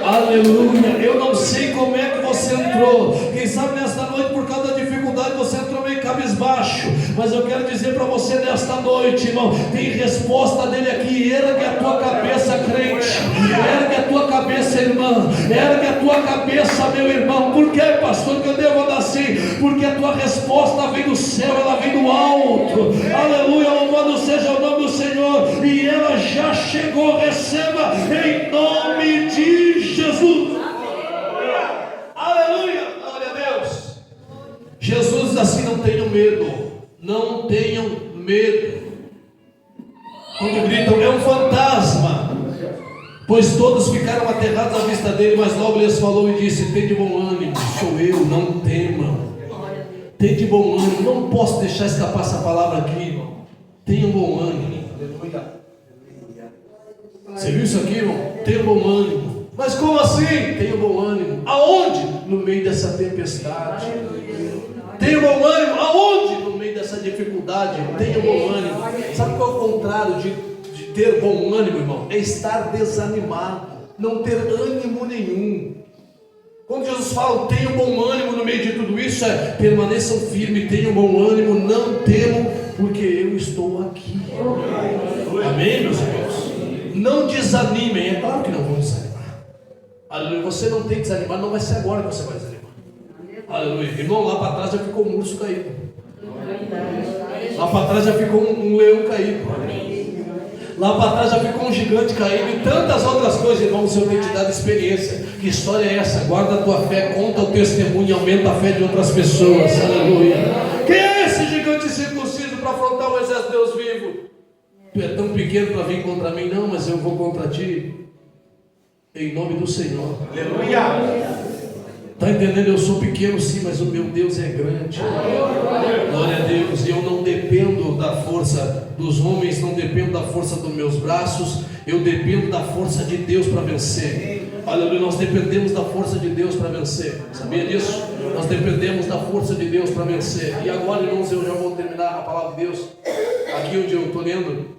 Aleluia. Eu não sei como é que você entrou. Quem sabe nesta noite, por causa da dificuldade, você entrou meio cabisbaixo. Mas eu quero dizer para você nesta noite, irmão, tem resposta dele aqui. Ergue a tua cabeça, crente. Ergue a tua cabeça, irmã. Ergue a tua cabeça, meu irmão. Por que, pastor, que eu devo andar assim? Porque a tua resposta vem do céu, ela vem do alto. Aleluia, louvado seja o nome do Senhor. E ela já chegou, receba em nome de Jesus. Aleluia, glória a Deus. Jesus diz assim, não tenham medo. Não tenham medo. Quando gritam, é um fantasma. Pois todos ficaram aterrados à vista dele, mas logo lhes falou e disse, tem de bom ânimo, sou eu, não temam. Tem de bom ânimo. Não posso deixar escapar essa palavra aqui, irmão. Tenham bom ânimo. Você viu isso aqui, irmão? Tenham bom ânimo. Mas como assim? Tenha bom ânimo. Aonde? No meio dessa tempestade. Tenha bom ânimo. Aonde? No meio dessa dificuldade. Tenha bom ânimo. Sabe qual é o contrário de ter bom ânimo, irmão? É estar desanimado. Não ter ânimo nenhum. Quando Jesus fala, tenha bom ânimo no meio de tudo isso, permaneçam firmes, tenham bom ânimo, não temam, porque eu estou aqui. Amém, meus irmãos? Não desanimem. É claro que não vão desanimar. Aleluia. Você não tem que desanimar, não vai ser agora que você vai desanimar. Aleluia. Irmão, lá para trás já ficou um urso caído. Lá para trás já ficou um leão caído. Lá para trás já ficou um gigante caído e tantas outras coisas, irmão. O Senhor tem te dado experiência. Que história é essa? Guarda a tua fé, conta o testemunho e aumenta a fé de outras pessoas. Aleluia. Quem é esse gigante circunciso para Tu é tão pequeno para vir contra mim, não, mas eu vou contra ti, em nome do Senhor. Aleluia. Está entendendo? Eu sou pequeno sim, mas o meu Deus é grande. Glória a Deus. E eu não dependo da força dos homens, não dependo da força dos meus braços, eu dependo da força de Deus para vencer. Aleluia, nós dependemos da força de Deus para vencer. Sabia disso? Nós dependemos da força de Deus para vencer. E agora, irmãos, eu já vou terminar a palavra de Deus. Aqui onde eu estou lendo,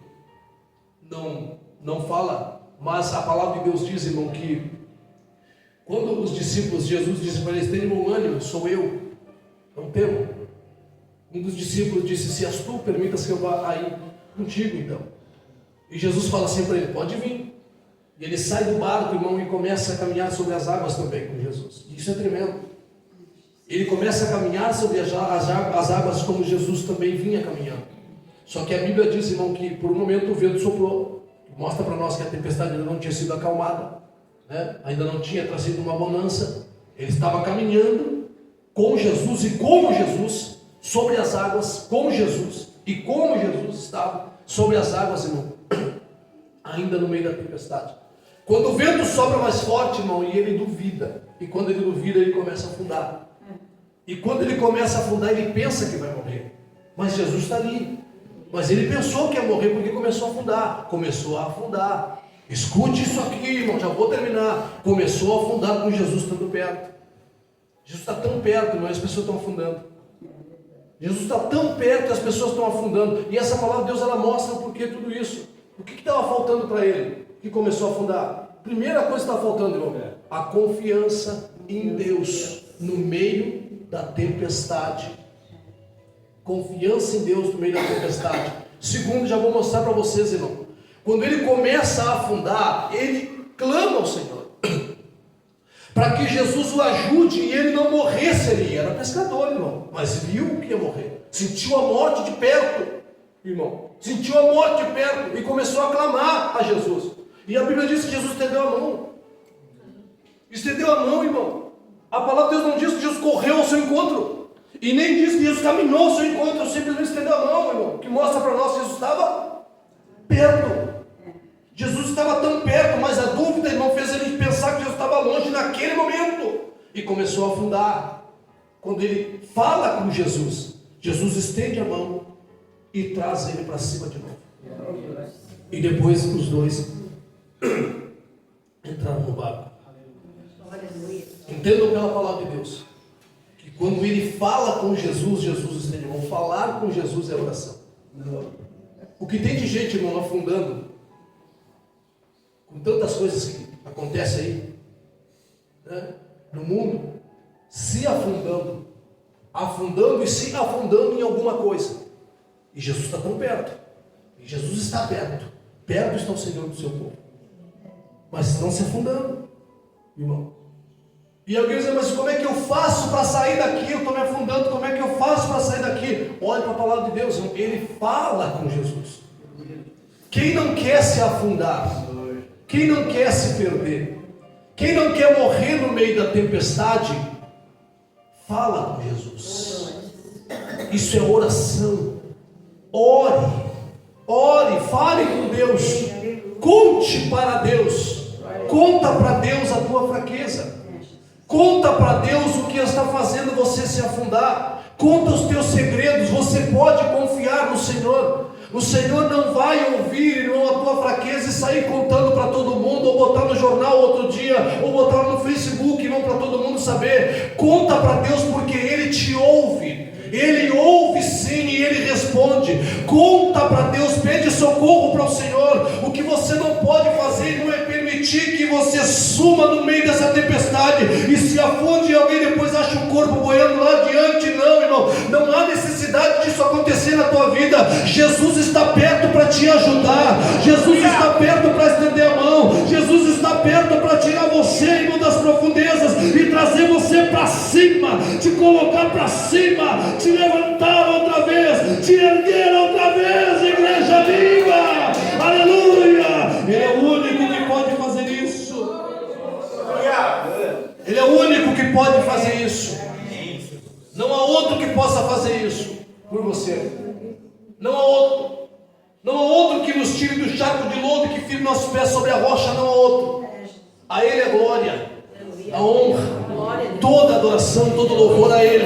não fala, mas a palavra de Deus diz, irmão, que quando os discípulos, Jesus disse para eles: tenham bom ânimo, sou eu, não temo. Um dos discípulos disse: se és tu, permitas que eu vá aí contigo então. E Jesus fala assim para ele: pode vir. E ele sai do barco, irmão, e começa a caminhar sobre as águas também com Jesus. Isso é tremendo. Ele começa a caminhar sobre as águas como Jesus também vinha caminhando. Só que a Bíblia diz, irmão, que por um momento o vento soprou. Mostra para nós que a tempestade ainda não tinha sido acalmada, né? Ainda não tinha trazido uma bonança. Ele estava caminhando com Jesus e como Jesus sobre as águas, como Jesus e como Jesus estava sobre as águas, irmão, ainda no meio da tempestade. Quando o vento sopra mais forte, irmão, e ele duvida, e quando ele duvida, ele começa a afundar. E quando ele começa a afundar, ele pensa que vai morrer, mas Jesus está ali. Mas ele pensou que ia morrer porque começou a afundar. Começou a afundar. Escute isso aqui, irmão, já vou terminar. Começou a afundar com Jesus estando perto. Jesus está tão perto, irmão, e as pessoas estão afundando. Jesus está tão perto e as pessoas estão afundando. E essa palavra de Deus, ela mostra o porquê tudo isso. O que estava faltando para ele que começou a afundar? Primeira coisa que está faltando, irmão, a confiança em Deus no meio da tempestade. Confiança em Deus no meio da tempestade. Segundo, já vou mostrar para vocês, irmão. Quando ele começa a afundar, ele clama ao Senhor para que Jesus o ajude e ele não morresse ali. Era pescador, irmão, mas viu que ia morrer. Sentiu a morte de perto, irmão. Sentiu a morte de perto e começou a clamar a Jesus. E a Bíblia diz que Jesus estendeu a mão. Estendeu a mão, irmão. A palavra de Deus não diz que Jesus correu ao seu encontro. E nem diz que Jesus caminhou ao seu encontro, simplesmente estendeu a mão, irmão, que mostra para nós que Jesus estava perto. Jesus estava tão perto, mas a dúvida, irmão, fez ele pensar que Jesus estava longe naquele momento. E começou a afundar. Quando ele fala com Jesus, Jesus estende a mão e traz ele para cima de novo. E depois os dois entraram no barco. Entendam pela palavra de Deus. Quando ele fala com Jesus, Jesus estende a mão. Falar com Jesus é oração. O que tem de gente, irmão, afundando, com tantas coisas que acontecem aí, né, no mundo, se afundando e se afundando em alguma coisa. E Jesus está tão perto. E Jesus está perto. Perto está o Senhor do seu povo. Mas estão se afundando, irmão. E alguém diz: mas como é que eu faço para sair daqui? Eu estou me afundando, como é que eu faço para sair daqui? Olha para a palavra de Deus, ele fala com Jesus. Quem não quer se afundar? Quem não quer se perder? Quem não quer morrer no meio da tempestade? Fala com Jesus. Isso é oração. Ore, fale com Deus. Conte para Deus. Conta para Deus a tua fraqueza. Conta para Deus o que está fazendo você se afundar. Conta os teus segredos. Você pode confiar no Senhor. O Senhor não vai ouvir, irmão, a tua fraqueza e sair contando para todo mundo, ou botar no jornal outro dia, ou botar no Facebook, irmão, para todo mundo saber. Conta para Deus, porque Ele te ouve. Ele ouve sim e Ele responde. Conta para Deus, pede socorro para o Senhor. O que você não pode fazer não é permitir que você suma no meio dessa tempestade e se afunde e alguém depois acha o corpo boiando lá adiante. Não, irmão, não há necessidade disso acontecer na tua vida. Jesus está perto para te ajudar. Jesus está perto para estender a mão. Jesus está perto para tirar você, irmão, das profundezas e trazer você para cima, te colocar para cima, te levantar outra vez, te erguer outra vez, igreja viva. Aleluia! Ele é o único que pode fazer isso. Ele é o único que pode fazer isso. Não há outro que possa fazer isso por você. Não há outro. Não há outro que nos nos tire do charco de lodo, que firme nossos pés sobre a rocha, não a outro. A Ele é glória, a honra, toda adoração, todo louvor a Ele.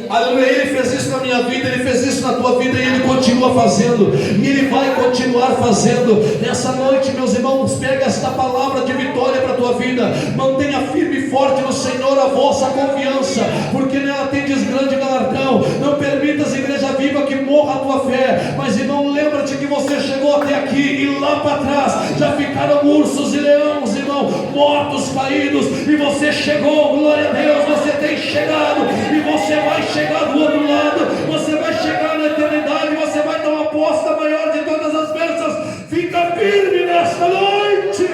Aleluia, Ele fez isso na minha vida, Ele fez isso na tua vida e Ele continua fazendo, e Ele vai continuar fazendo. Nessa noite, meus irmãos, pega esta palavra de vitória para a tua vida, mantenha firme e forte no Senhor a vossa confiança, porque nela tendes grande galardão. Não permitas, igreja viva, que morra a tua fé, mas irmão, lembra-te que você chegou até aqui e lá para trás já ficaram ursos e leões, irmão, mortos, caídos, e você chegou, glória a Deus, você tem chegado, e você vai chegar do outro lado, você vai chegar na eternidade, você vai tomar posse da maior de todas as bênçãos. Fica firme nesta noite.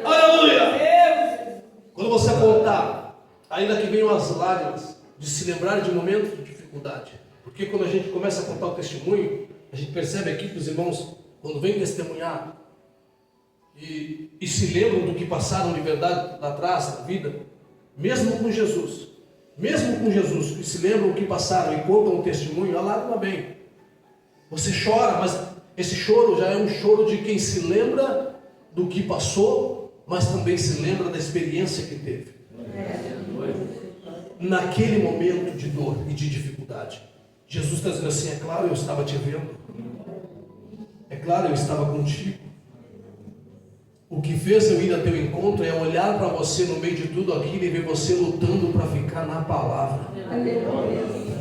Aleluia. Quando você apontar, ainda que venham as lágrimas, de se lembrar de momentos de dificuldade, porque quando a gente começa a contar o testemunho, a gente percebe aqui que os irmãos, quando vêm testemunhar e se lembram do que passaram de verdade lá atrás, na vida, mesmo com Jesus, que se lembram o que passaram e contam o testemunho, a lágrima vem. Você chora, mas esse choro já é um choro de quem se lembra do que passou, mas também se lembra da experiência que teve. Naquele momento de dor e de dificuldade, Jesus está dizendo assim: é claro, eu estava te vendo, é claro, eu estava contigo. O que fez eu ir a teu encontro é olhar para você no meio de tudo aquilo e ver você lutando para ficar na palavra,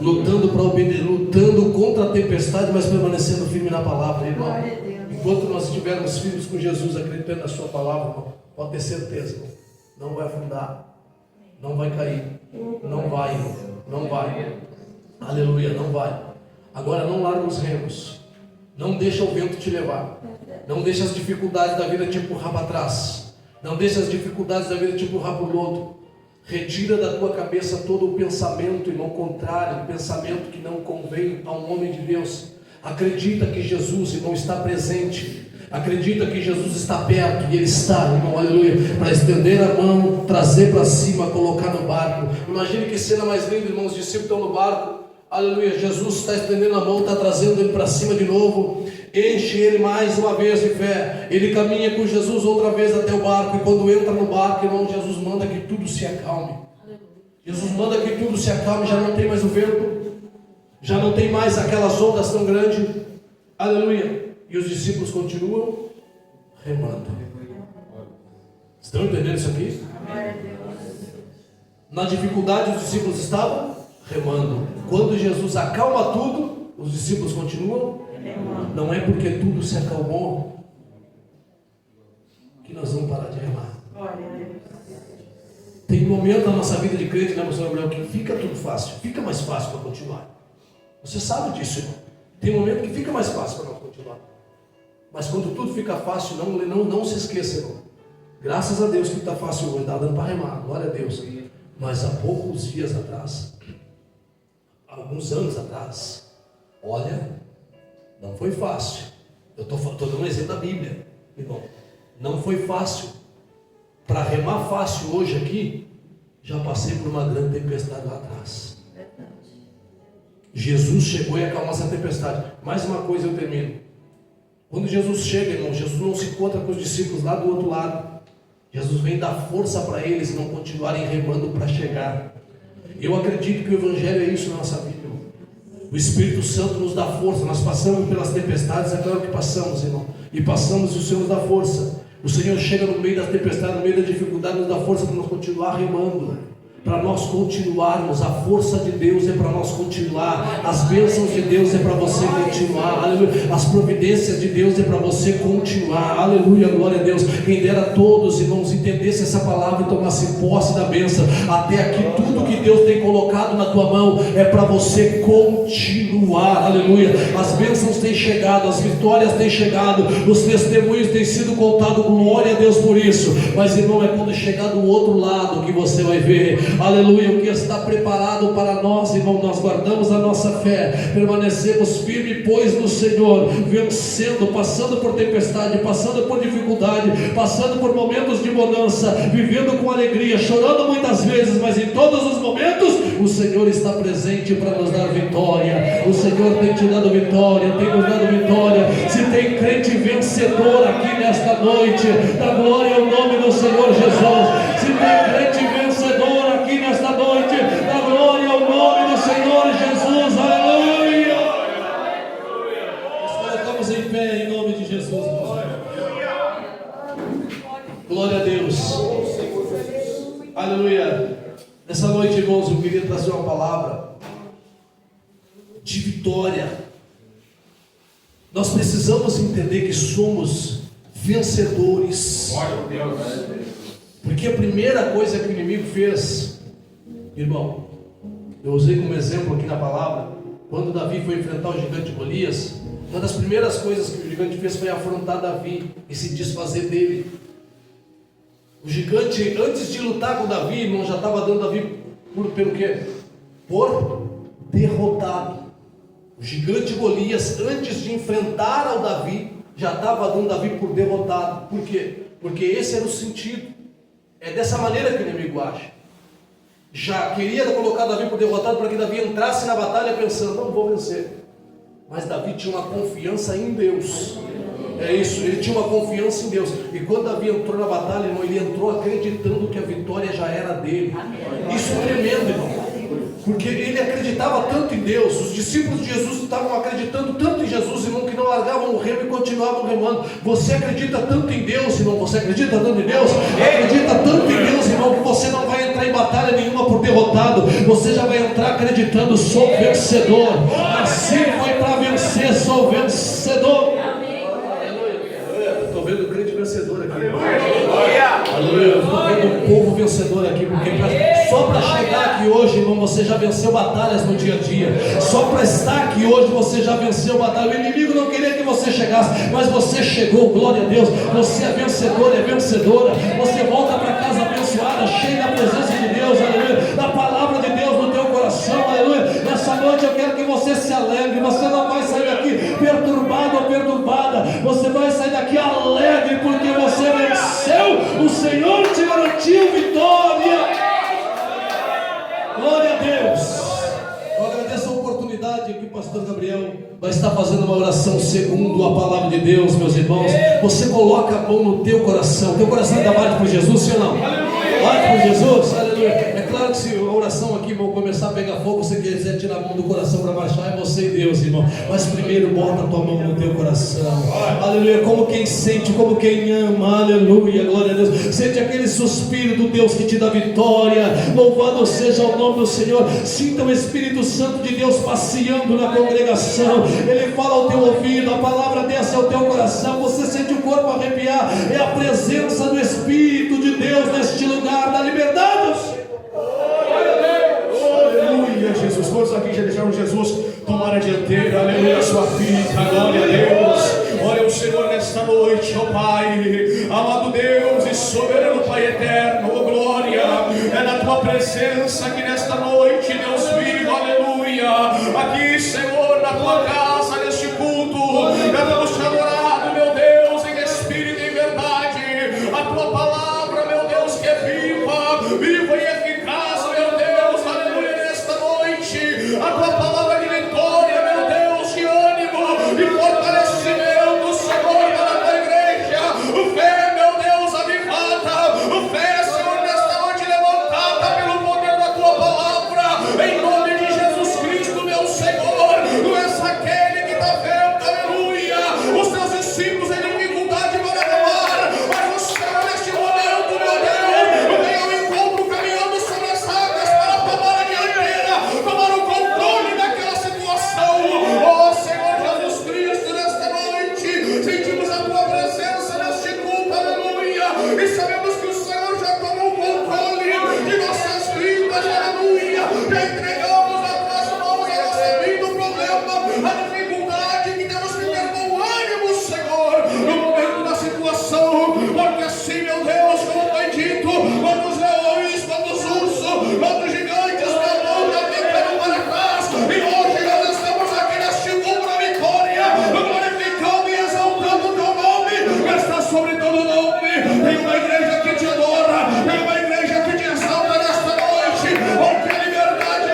lutando para obedecer, lutando contra a tempestade, mas permanecendo firme na palavra, irmão. Enquanto nós estivermos firmes com Jesus, acreditando na sua palavra, irmão, pode ter certeza, irmão, não vai afundar, não vai cair, não vai, aleluia, não vai. Agora não larga os remos, não deixa o vento te levar, não deixa as dificuldades da vida te empurrar para trás, não deixa as dificuldades da vida te empurrar para o lodo. Retira da tua cabeça todo o pensamento, irmão, contrário, o pensamento que não convém a um homem de Deus. Acredita que Jesus, irmão, está presente. Acredita que Jesus está perto, e Ele está, irmão, aleluia, para estender a mão, trazer para cima, colocar no barco. Imagine que cena mais linda, irmãos, os discípulos estão no barco, aleluia, Jesus está estendendo a mão, está trazendo ele para cima de novo, enche ele mais uma vez de fé. Ele caminha com Jesus outra vez até o barco, e quando entra no barco, irmão, Jesus manda que tudo se acalme. Jesus manda que tudo se acalme, já não tem mais o vento, já não tem mais aquelas ondas tão grandes, aleluia. E os discípulos continuam remando. Estão entendendo isso aqui? Na dificuldade os discípulos estavam remando. Quando Jesus acalma tudo, os discípulos continuam remando. Não é porque tudo se acalmou que nós vamos parar de remar. Tem um momento na nossa vida de crente, né, pastor Gabriel, que fica tudo fácil, fica mais fácil para continuar. Você sabe disso, irmão. Tem um momento que fica mais fácil para nós continuar. Mas quando tudo fica fácil, não se esqueça, irmão. Graças a Deus que está fácil hoje, está dando para remar, glória a Deus. Mas há poucos dias atrás, alguns anos atrás, olha, não foi fácil. Eu estou dando um exemplo da Bíblia, irmão. Não foi fácil. Para remar fácil hoje aqui, já passei por uma grande tempestade lá atrás. Jesus chegou e acalmou essa tempestade. Mais uma coisa, eu termino. Quando Jesus chega, irmão, Jesus não se encontra com os discípulos lá do outro lado. Jesus vem dar força para eles não continuarem remando para chegar. Eu acredito que o Evangelho é isso na nossa vida, irmão. O Espírito Santo nos dá força. Nós passamos pelas tempestades, é claro que passamos, irmão. E passamos e o Senhor nos dá força. O Senhor chega no meio da tempestade, no meio da dificuldade, nos dá força para nós continuar remando. Para nós continuarmos, a força de Deus é para nós continuar, as bênçãos de Deus é para você continuar, aleluia. As providências de Deus é para você continuar, aleluia, glória a Deus. Quem dera todos, irmãos, entendessem essa palavra e tomassem posse da bênção. Até aqui, tudo que Deus tem colocado na tua mão é para você continuar, aleluia. As bênçãos têm chegado, as vitórias têm chegado, os testemunhos têm sido contados, glória a Deus por isso. Mas, irmão, é quando chegar do outro lado que você vai ver, aleluia, o que está preparado para nós, irmão. Nós guardamos a nossa fé, permanecemos firmes, pois no Senhor, vencendo, passando por tempestade, passando por dificuldade, passando por momentos de bonança, vivendo com alegria, chorando muitas vezes, mas em todos os momentos, o Senhor está presente para nos dar vitória. O Senhor tem te dado vitória, tem nos dado vitória. Se tem crente vencedor aqui nesta noite, dá glória ao nome do Senhor Jesus. Se tem crente vencedor aqui nesta noite, dá glória ao nome do Senhor Jesus. Aleluia! Nós colocamos em pé em nome de Jesus. Glória a Deus. Aleluia. Nessa noite, irmãos, eu queria trazer uma palavra de vitória. Nós precisamos entender que somos vencedores. Porque a primeira coisa que o inimigo fez, irmão, eu usei como exemplo aqui na palavra, quando Davi foi enfrentar o gigante Golias, uma das primeiras coisas que o gigante fez foi afrontar Davi e se desfazer dele. O gigante, antes de lutar com Davi, irmão, já estava dando Davi pelo quê? Por derrotado. O gigante Golias, antes de enfrentar ao Davi, já estava dando Davi por derrotado. Por quê? Porque esse era o sentido. É dessa maneira que o inimigo age. Já queria colocar Davi por derrotado para que Davi entrasse na batalha pensando, não vou vencer. Mas Davi tinha uma confiança em Deus. É isso, ele tinha uma confiança em Deus. E quando Davi entrou na batalha, irmão, ele entrou acreditando que a vitória já era dele. Isso é tremendo, irmão. Porque ele acreditava tanto em Deus. Os discípulos de Jesus estavam acreditando tanto em Jesus, irmão, que não largavam o remo e continuavam remando. Você acredita tanto em Deus, irmão? Você acredita tanto em Deus? Acredita tanto em Deus, irmão, que você não vai entrar em batalha nenhuma por derrotado. Você já vai entrar acreditando, sou vencedor. Assim foi para vencer, sou vencedor. Estou vendo o crente vencedor aqui. Aleluia. Estou vendo um povo vencedor aqui, porque só para chegar aqui hoje, irmão, você já venceu batalhas no dia a dia. Só para estar aqui hoje, você já venceu batalha. O inimigo não queria que você chegasse, mas você chegou, glória a Deus. Você é vencedor, é vencedora. Você volta para casa abençoada, cheia da presença de Deus, aleluia, da palavra de Deus no teu coração, aleluia. Nessa noite eu quero que você se alegre. Você não vai sair daqui perturbado ou perturbada. Você vai sair daqui alegre, porque você venceu. O Senhor te garantiu vitória. Glória a Deus. Eu agradeço a oportunidade que o pastor Gabriel vai estar fazendo uma oração segundo a palavra de Deus, meus irmãos. Você coloca a mão no teu coração. Teu coração ainda bate por Jesus, sim ou não? Bate por Jesus, aleluia. É claro que se a oração aqui vão começar a pegar fogo, você quiser tirar a mão do coração para baixar, é você e Deus, irmão. Mas primeiro bota a tua mão no teu coração. Aleluia. Como quem sente, como quem ama. Aleluia, glória a Deus. Sente aquele suspiro do Deus que te dá vitória. Louvado seja o nome do Senhor. Sinta o Espírito Santo de Deus passeando na congregação. Ele fala ao teu ouvido, a palavra desce ao teu coração. Você sente o corpo arrepiar. É a presença do Espírito de Deus neste lugar da liberdade. Aleluia, Jesus. Quantos aqui já deixaram Jesus tomar a dianteira? Aleluia, sua vida. Glória a Deus. Olha o Senhor nesta noite, ó Pai. Amado Deus e soberano Pai eterno, ó glória. É na tua presença que nesta noite, Deus vivo, aleluia. Aqui, Senhor, na tua casa, neste culto, devemos te adorar, meu Deus, em espírito e em verdade. A tua palavra, meu Deus, que é viva e eficaz, meu Deus, aleluia, nesta noite. A tua palavra de vitória, meu Deus, de ânimo e fortalecimento, Senhor, da tua igreja. Fé, meu Deus, avivada. Fé, Senhor, nesta noite levantada pelo poder da tua palavra. Em nome de Jesus Cristo, meu Senhor. Tu és aquele que está vendo, aleluia, os teus discípulos em dificuldade para levar. Mas o Senhor, neste momento, meu Deus, vem ao encontro caminhando sobre as águas para tomar a dianteira, tomar o controle daquela situação. Oh, Senhor Jesus Cristo, nesta noite, sentimos a tua presença neste culto, aleluia, e sabemos que o Senhor já tomou o controle de nossas vidas, aleluia. Já entregamos nas tuas mãos a nossa vida, o problema, a dificuldade que temos que ter bom ânimo, Senhor, no momento da situação, porque assim, meu Deus, como foi dito, quando os leões, quando os ursos, quando os gigantes, meu Deus, já ficaram para trás, e hoje nós estamos aqui neste culto da vitória, glorificando e exaltando o teu nome, que está sobre todo nome. Tem uma igreja que te adora, tem uma igreja que te exalta nesta noite, porque a liberdade é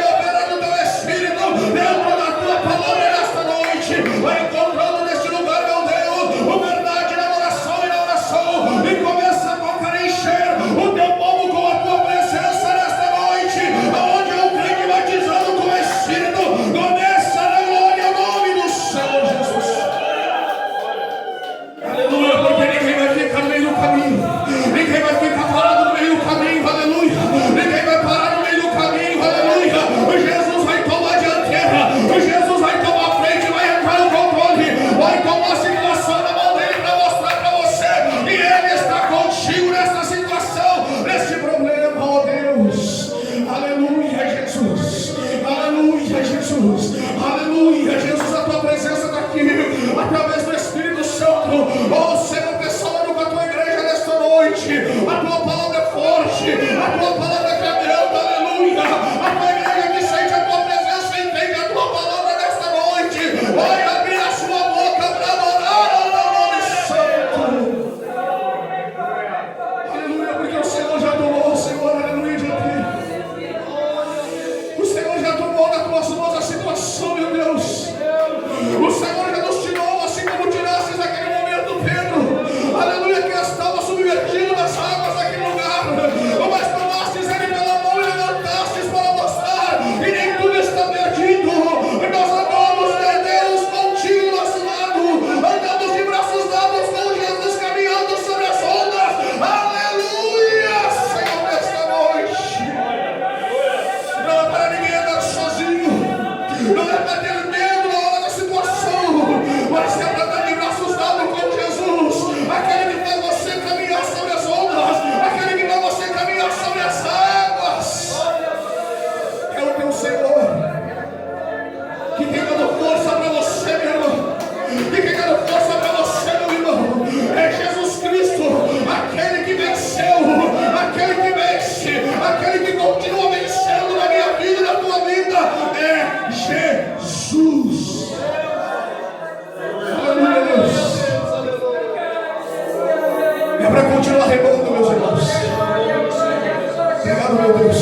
meu Deus.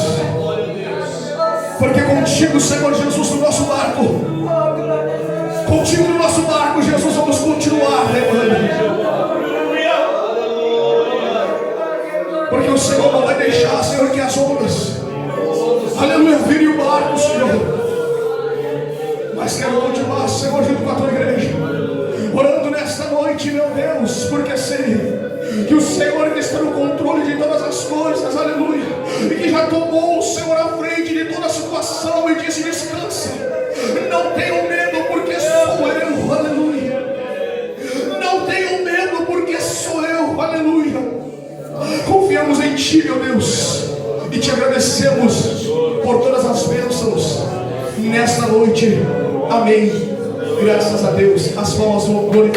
Porque contigo, Senhor Jesus, no nosso barco, contigo no nosso barco, Jesus, vamos continuar remando. Porque o Senhor não vai deixar, Senhor, que as ondas, aleluia, virem o barco, Senhor. Mas quero continuar, Senhor, junto com a tua igreja, orando nesta noite, meu Deus, porque sei que o Senhor está no controle de todas as coisas, aleluia, e que já tomou o Senhor à frente de toda a situação e disse: descansa, não tenham medo, porque sou eu, aleluia. Não tenham medo, porque sou eu, aleluia. Confiamos em Ti, meu Deus, e Te agradecemos por todas as bênçãos nesta noite. Amém. Graças a Deus. As palmas vão glorificar.